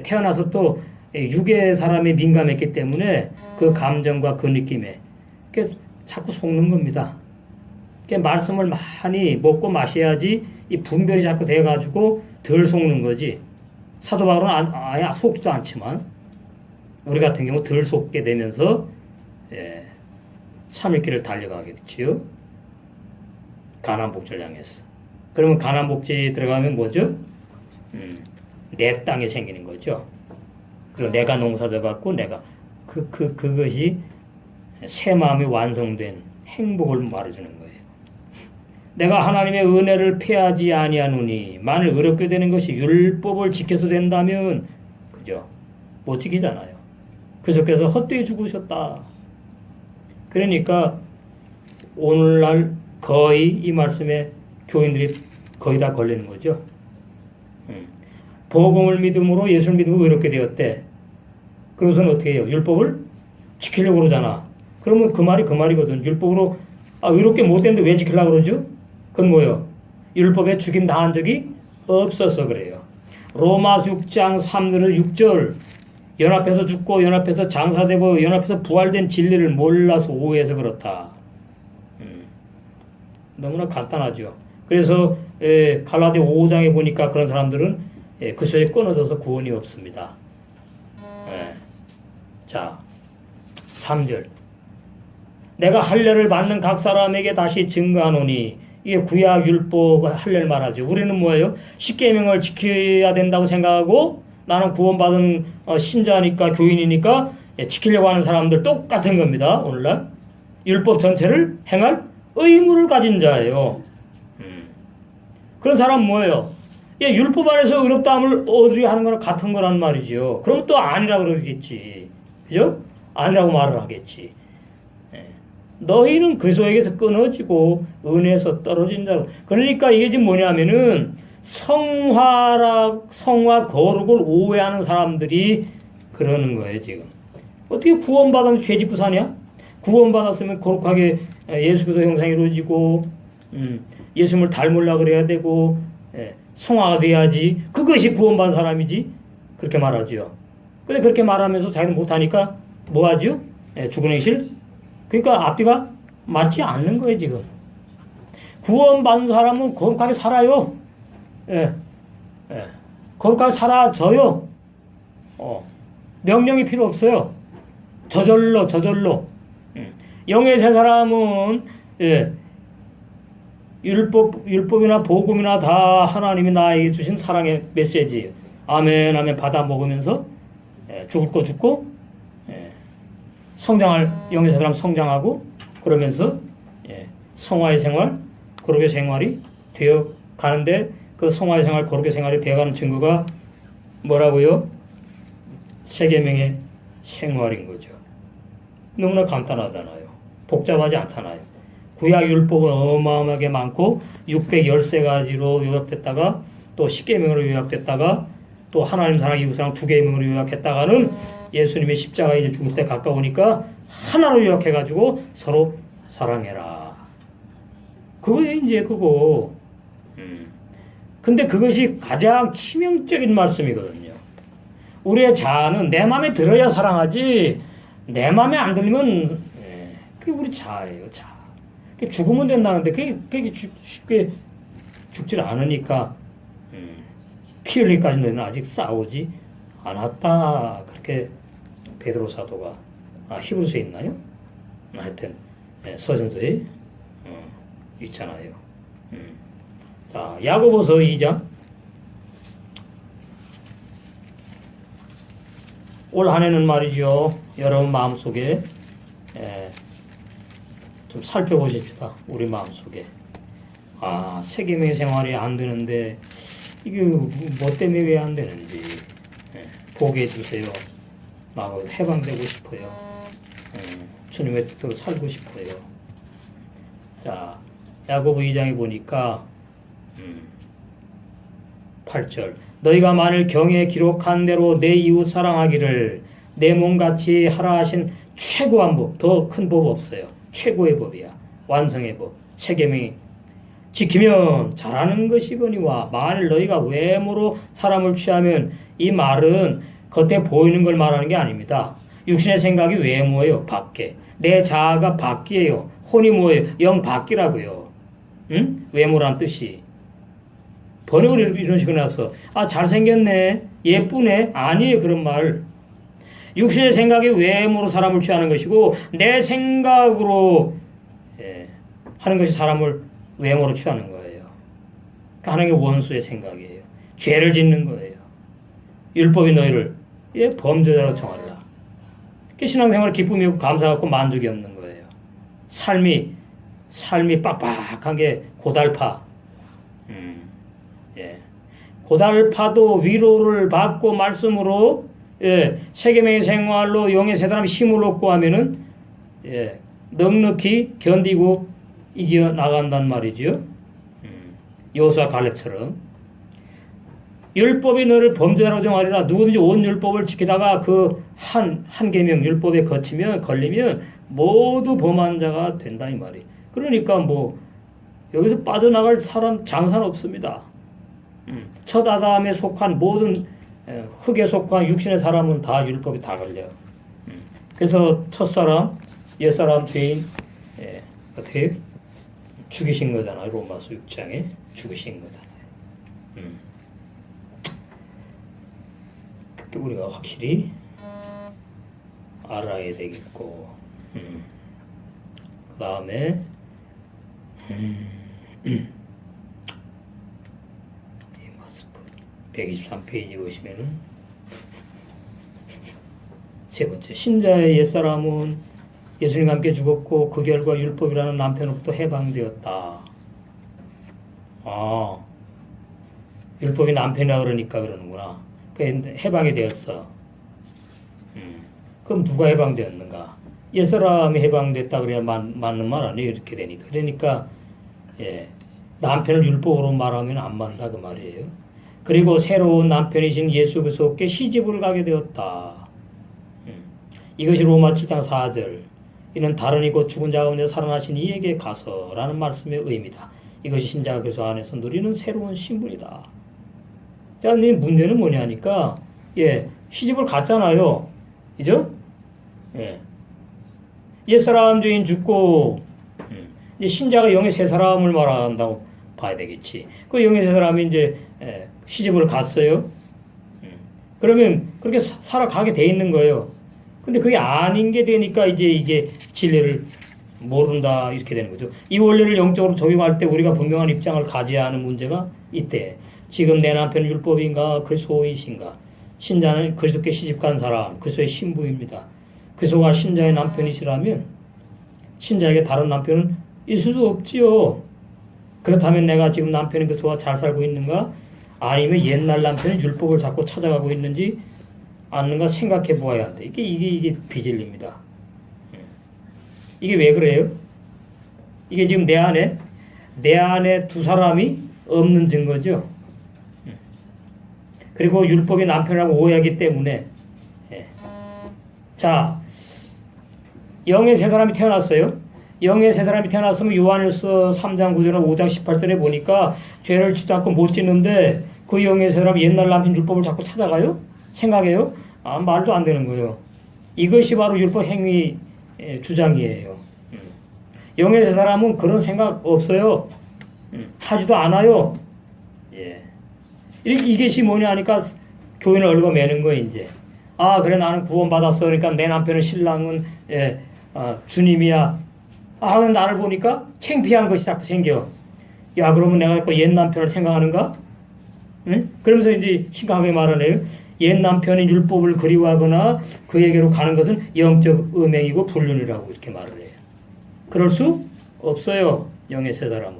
태어나서 또 육의 사람에 민감했기 때문에 그 감정과 그 느낌에 자꾸 속는 겁니다. 말씀을 많이 먹고 마셔야지 이 분별이 자꾸 돼가지고 덜 속는 거지. 사도 바울은 아예 속지도 않지만 우리 같은 경우 덜 속게 되면서 3일 길을 달려가게 됐지요. 가나안 복지를 향해서. 그러면 가나안 복지 들어가면 뭐죠? 내 땅에 생기는 거죠. 그리고 내가 농사져 갖고 내가 그것이 새 마음이 완성된 행복을 말해주는 거예요. 내가 하나님의 은혜를 패하지 아니하노니 만일 어렵게 되는 것이 율법을 지켜서 된다면 그죠? 못 지키잖아요. 그래서 헛되이 죽으셨다. 그러니까 오늘날 거의 이 말씀에 교인들이 거의 다 걸리는 거죠. 복음을 믿음으로 예수를 믿음으로 의롭게 되었대. 그것은 어떻게 해요? 율법을 지키려고 그러잖아. 그러면 그 말이거든. 율법으로 의롭게 못 됐는데 왜 지키려고 그러죠? 그건 뭐예요? 율법에 죽임 당한 적이 없어서 그래요. 로마 6장 3절 6절 연합해서 죽고 연합해서 장사되고 연합해서 부활된 진리를 몰라서 오해해서 그렇다. 너무나 간단하죠. 그래서 갈라디아 5장에 보니까 그런 사람들은 그 속에 끊어져서 구원이 없습니다. 자, 3절 내가 할례를 받는 각 사람에게 다시 증거하노니 이게 구약 율법 할례를 말하죠. 우리는 뭐예요? 십계명을 지켜야 된다고 생각하고 나는 구원받은 신자니까 교인이니까 지키려고 하는 사람들 똑같은 겁니다. 오늘날 율법 전체를 행할 의무를 가진 자예요. 그런 사람은 뭐예요? 율법 안에서 의롭다함을 얻으려 하는 거랑 같은 거란 말이죠. 그러면 또 아니라고 그러겠지. 그죠? 아니라고 말을 하겠지. 너희는 그리스도에게서 끊어지고 은혜에서 떨어진 자로. 그러니까 이게 지금 뭐냐면은 성화 거룩을 오해하는 사람들이 그러는 거예요, 지금. 어떻게 구원받으면 죄 짓고 사냐? 구원받았으면 거룩하게 예수 그리스도 형상이 이루어지고 예수님을 닮으려고 그래야 되고 성화가 돼야지. 그것이 구원받은 사람이지. 그렇게 말하죠. 근데 그렇게 말하면서 자기는 못하니까 뭐 하죠? 죽은 행실? 그러니까 앞뒤가 맞지 않는 거예요, 지금. 구원받은 사람은 거룩하게 살아요. 거룩하게 살아져요. 명령이 필요 없어요. 저절로. 영의 세 사람은 율법이나 복음이나 다 하나님이 나에게 주신 사랑의 메시지예요. 아멘, 아멘 받아 먹으면서 죽을 거 죽고 성장할 영의 세 사람 성장하고 그러면서 성화의 생활, 거룩의 생활이 되어 가는데 그 성화의 생활, 거룩의 생활이 되어가는 증거가 뭐라고요? 세계명의 생활인 거죠. 너무나 간단하잖아요. 복잡하지 않잖아요. 구약 율법은 어마어마하게 많고 613가지로 요약됐다가 또 10계명으로 요약됐다가 또 하나님 사랑 이웃 사랑 2계명으로 요약했다가는 예수님의 십자가에 이제 죽을 때 가까우니까 하나로 요약해가지고 서로 사랑해라. 그거예요, 이제 그거. 근데 그것이 가장 치명적인 말씀이거든요. 우리의 자아는 내 마음에 들어야 사랑하지 내 마음에 안 들리면 그게 우리 자아예요, 자아. 죽으면 된다는데 그게 쉽게 죽질 않으니까 피 흘리기까지 너희는 아직 싸우지 않았다. 그렇게 베드로 사도가 히브리서에 있나요? 하여튼 서신서에 있잖아요. 자, 야고보서 2장. 올 한 해는 말이죠. 여러분 마음속에 좀 살펴보십시다. 우리 마음속에. 세계명의 생활이 안 되는데 이게 뭐 때문에 왜 안 되는지 보게 해주세요. 나 해방되고 싶어요. 주님의 뜻대로 살고 싶어요. 자, 야고보 2장에 보니까 8절 너희가 만일 경에 기록한 대로 내 이웃 사랑하기를 내 몸같이 하라 하신 최고한 법, 더 큰 법 없어요. 최고의 법이야. 완성의 법. 세계명이 지키면 잘하는 것이거니와 만일 너희가 외모로 사람을 취하면 이 말은 겉에 보이는 걸 말하는 게 아닙니다. 육신의 생각이 외모예요. 밖에. 내 자아가 밖이에요. 혼이 뭐예요? 영 밖이라고요. 응? 외모란 뜻이. 번역을 이런 식으로 해놨어. 아 잘생겼네. 예쁘네. 아니에요. 그런 말. 육신의 생각이 외모로 사람을 취하는 것이고 내 생각으로 하는 것이 사람을 외모로 취하는 거예요. 하나님의 원수의 생각이에요. 죄를 짓는 거예요. 율법이 너희를 범죄자로 정하리라. 신앙생활은 기쁨이 없고 감사가 없고 만족이 없는 거예요. 삶이 빡빡한 게 고달파. 고달파도 위로를 받고 말씀으로 세계명의 생활로 영의 세 사람이 힘을 얻고 하면은 넉넉히 견디고 이겨 나간단 말이죠. 여호수아 갈렙처럼 율법이 너를 범죄자로 정하리라. 누구든지 온 율법을 지키다가 그 한 계명 율법에 걸리면 모두 범한 자가 된다 이 말이. 그러니까 뭐 여기서 빠져나갈 사람 장사는 없습니다. 첫 아담에 속한 모든 흙에 속한 육신의 사람은 다 율법이 다 걸려요. 그래서 첫사람, 옛사람 죄인 어떻게 죽이신 거잖아요. 로마서 6장에 죽이신 거잖아요. 그때 우리가 확실히 알아야 되겠고 그 다음에 123페이지 보시면은 세 번째 신자의 옛사람은 예수님과 함께 죽었고 그 결과 율법이라는 남편으로부터 해방되었다. 아 율법이 남편이라 그러니까 그러는구나. 해방이 되었어. 그럼 누가 해방되었는가? 옛사람이 해방됐다 그래야 맞는 말 아니에요. 이렇게 되니까. 그러니까 남편을 율법으로 말하면 안 맞다 그 말이에요. 그리고 새로운 남편이신 예수 그리스도께 시집을 가게 되었다. 이것이 로마 7장 4절. 이는 다른 이고 죽은 자 가운데 살아나신 이에게 가서라는 말씀의 의미다. 이것이 신자가 그리스도 안에서 누리는 새로운 신분이다. 자, 문제는 뭐냐니까 시집을 갔잖아요. 그죠? 옛사람 죄인 죽고 이제 신자가 영의 새 사람을 말한다고 봐야 되겠지. 그 영의 새 사람이 이제 시집을 갔어요. 그러면 그렇게 살아가게 돼 있는 거예요. 근데 그게 아닌 게 되니까 이제 이게 진리를 모른다 이렇게 되는 거죠. 이 원리를 영적으로 적용할 때 우리가 분명한 입장을 가져야 하는 문제가 있대. 지금 내 남편은 율법인가 그리스도이신가? 신자는 그리스도께 시집간 사람, 그리스도의 신부입니다. 그리스도가 신자의 남편이시라면 신자에게 다른 남편은 있을 수 없지요. 그렇다면 내가 지금 남편이 그리스도와 잘 살고 있는가? 아니면 옛날 남편은 율법을 자꾸 찾아가고 있는지 않는가 생각해 보아야 한다. 이게 비진리입니다. 이게 왜 그래요? 이게 지금 내 안에 두 사람이 없는 증거죠. 그리고 율법이 남편이라고 오해하기 때문에 자 영의 세 사람이 태어났어요. 영의 세 사람이 태어났으면 요한일서 3장 9절과 5장 18절에 보니까 죄를 짓도 않고 못 짓는데 그 영의 세 사람이 옛날 남편 율법을 자꾸 찾아가요? 생각해요? 말도 안 되는 거예요. 이것이 바로 율법 행위 주장이에요. 영의 세 사람은 그런 생각 없어요. 하지도 않아요. 이것이 뭐냐 하니까 교인을 얽어매는 거예요, 이제. 그래, 나는 구원받았어. 그러니까 내 남편은 신랑은, 주님이야. 근데 나를 보니까 창피한 것이 자꾸 생겨. 야, 그러면 내가 옛 남편을 생각하는가? 응? 그러면서 이제 심각하게 말하네요. 옛 남편이 율법을 그리워하거나 그에게로 가는 것은 영적 음행이고 불륜이라고 이렇게 말을 해요. 그럴 수 없어요, 영의 세 사람은.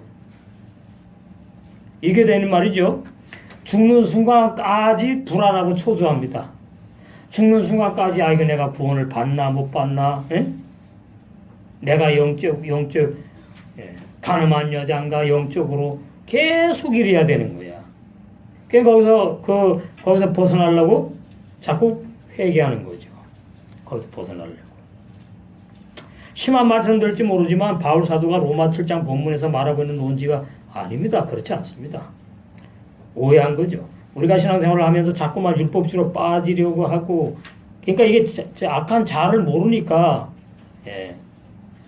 이게 되는 말이죠. 죽는 순간까지 불안하고 초조합니다. 죽는 순간까지 이거 내가 구원을 받나 못 받나? 내가 영적 가늠한 여자인가 영적으로 계속 이래야 되는 거야. 거기서 벗어나려고 자꾸 회개하는 거죠. 거기서 벗어나려고. 심한 말씀 들을지 모르지만 바울 사도가 로마 7장 본문에서 말하고 있는 논지가 아닙니다. 그렇지 않습니다. 오해한 거죠. 우리가 신앙생활을 하면서 자꾸만 율법주로 빠지려고 하고, 그러니까 이게 악한 자를 모르니까,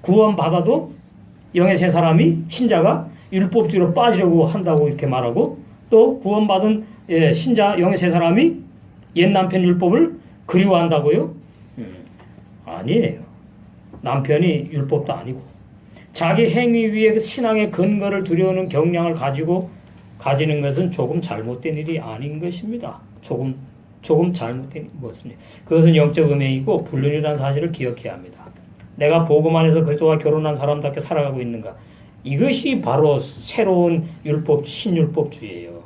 구원받아도 영의 세 사람이, 신자가 율법주로 빠지려고 한다고 이렇게 말하고, 또 구원받은 신자 영의 세 사람이 옛 남편 율법을 그리워한다고요? 아니에요. 남편이 율법도 아니고 자기 행위 위에 신앙의 근거를 두려우는 경향을 가지는 것은 조금 잘못된 일이 아닌 것입니다. 조금 잘못된 것입니다. 그것은 영적 음행이고 불륜이라는 사실을 기억해야 합니다. 내가 복음 안에서 그리스도와 결혼한 사람답게 살아가고 있는가? 이것이 바로 새로운 율법, 신율법주의예요.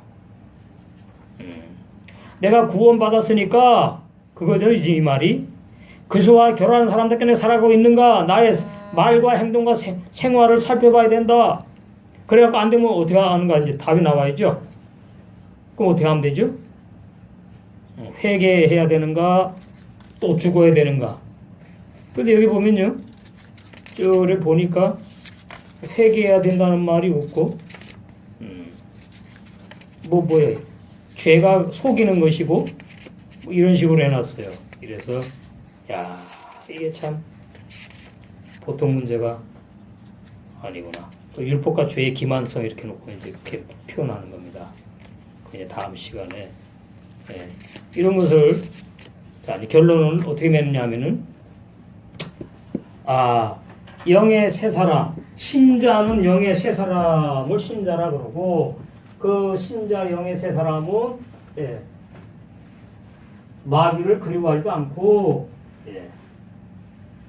내가 구원받았으니까 그거죠, 이 말이. 그리스도와 결혼한 사람답게 내가 살아가고 있는가? 나의 말과 행동과 생활을 살펴봐야 된다. 그래갖고 안 되면 어떻게 하는가? 이제 답이 나와야죠. 그럼 어떻게 하면 되죠? 회개해야 되는가? 또 죽어야 되는가? 근데 여기 보면요. 저래 보니까 회개해야 된다는 말이 없고, 뭐예요? 죄가 속이는 것이고, 뭐 이런 식으로 해놨어요. 이래서, 야, 이게 참 보통 문제가 아니구나. 또 율법과 죄의 기만성 이렇게 놓고 이제 이렇게 표현하는 겁니다. 그냥 다음 시간에 이런 것을 자, 결론은 어떻게 맺느냐 하면은 영의 세 사람, 신자는 영의 세 사람을 신자라 그러고 그 신자 영의 세 사람은 마귀를 그리워하지도 않고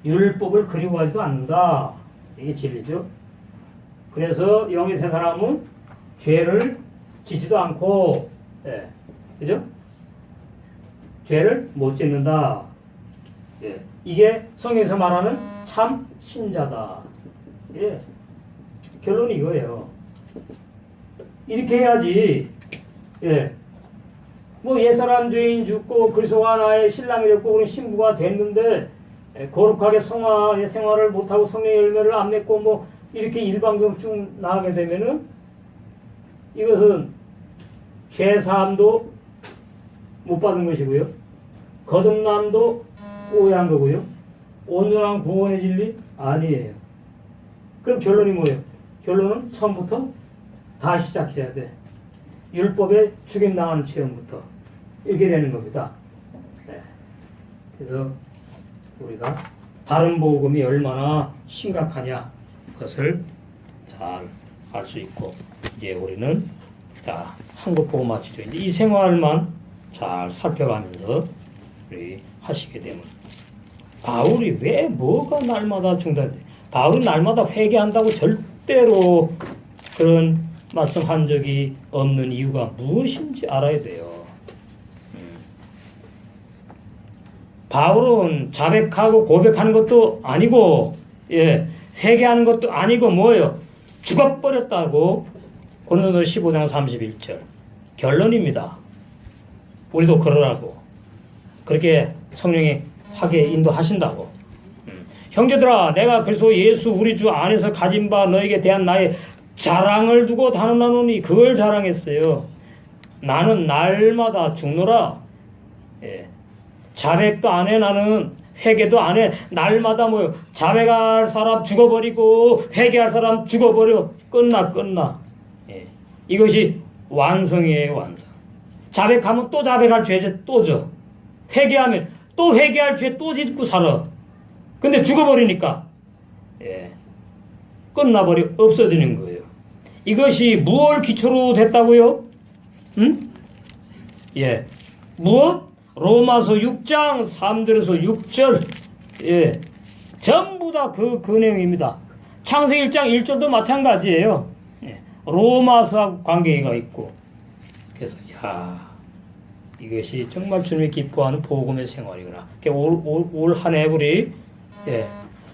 율법을 그리워하지도 않는다. 이게 진리죠. 그래서 영의 세 사람은 죄를 짓지도 않고, 그죠? 죄를 못 짓는다. 이게 성경에서 말하는 참 신자다. 결론이 이거예요. 이렇게 해야지. 뭐 옛사람 죄인 죽고 그리스도가 나의 신랑이 됐고 우리 신부가 됐는데 거룩하게 성화의 생활을 못하고 성령의 열매를 안 맺고 뭐 이렇게 일방적으로 쭉 나가게 되면은 이것은 죄사함도 못 받은 것이고요. 거듭남도 오해한 거고요. 온전한 구원의 진리 아니에요. 그럼 결론이 뭐예요? 결론은 처음부터 다 시작해야 돼. 율법에 죽임당하는 체험부터 이렇게 되는 겁니다. 그래서 우리가 다른 복음이 얼마나 심각하냐 그것을 잘 알 수 있고 이제 우리는 자 한국 복음 맞추죠. 이제 이 생활만 잘 살펴가면서 우리 하시게 되면 바울이 왜 뭐가 날마다 중단돼? 바울은 날마다 회개한다고 절대로 그런 말씀한 적이 없는 이유가 무엇인지 알아야 돼요. 바울은 자백하고 고백하는 것도 아니고, 회개하는 것도 아니고 뭐예요? 죽어버렸다고 고린도서 15장 31절 결론입니다. 우리도 그러라고 그렇게 성령이 하게 인도하신다고. 형제들아, 내가 그리스도 예수 우리 주 안에서 가진 바 너에게 대한 나의 자랑을 두고 단언하노니 그걸 자랑했어요. 나는 날마다 죽노라. 자백도 안 해. 나는 회개도 안 해. 날마다 뭐요? 자백할 사람 죽어버리고 회개할 사람 죽어버려. 끝나. 이것이 완성이에요. 완성. 자백하면 또 자백할 죄 또 져. 회개하면 또 회개할 죄 또 짓고 살아. 근데 죽어버리니까 끝나버려. 없어지는 거예요. 이것이 무엇을 기초로 됐다고요? 무엇? 로마서 6장 3절에서 6절 전부 다 그 내용입니다. 창세기 1장 1절도 마찬가지예요. 로마서하고 관계가 있고 그래서 이것이 정말 주님이 기뻐하는 복음의 생활이구나. 올 한 해 우리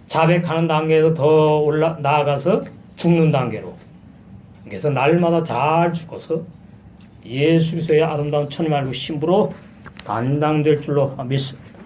자백하는 단계에서 더 나아가서 죽는 단계로 그래서 날마다 잘 죽어서 예수 그리스도의 아름다운 천의 말고 신부로 단당될 줄로 믿습니다.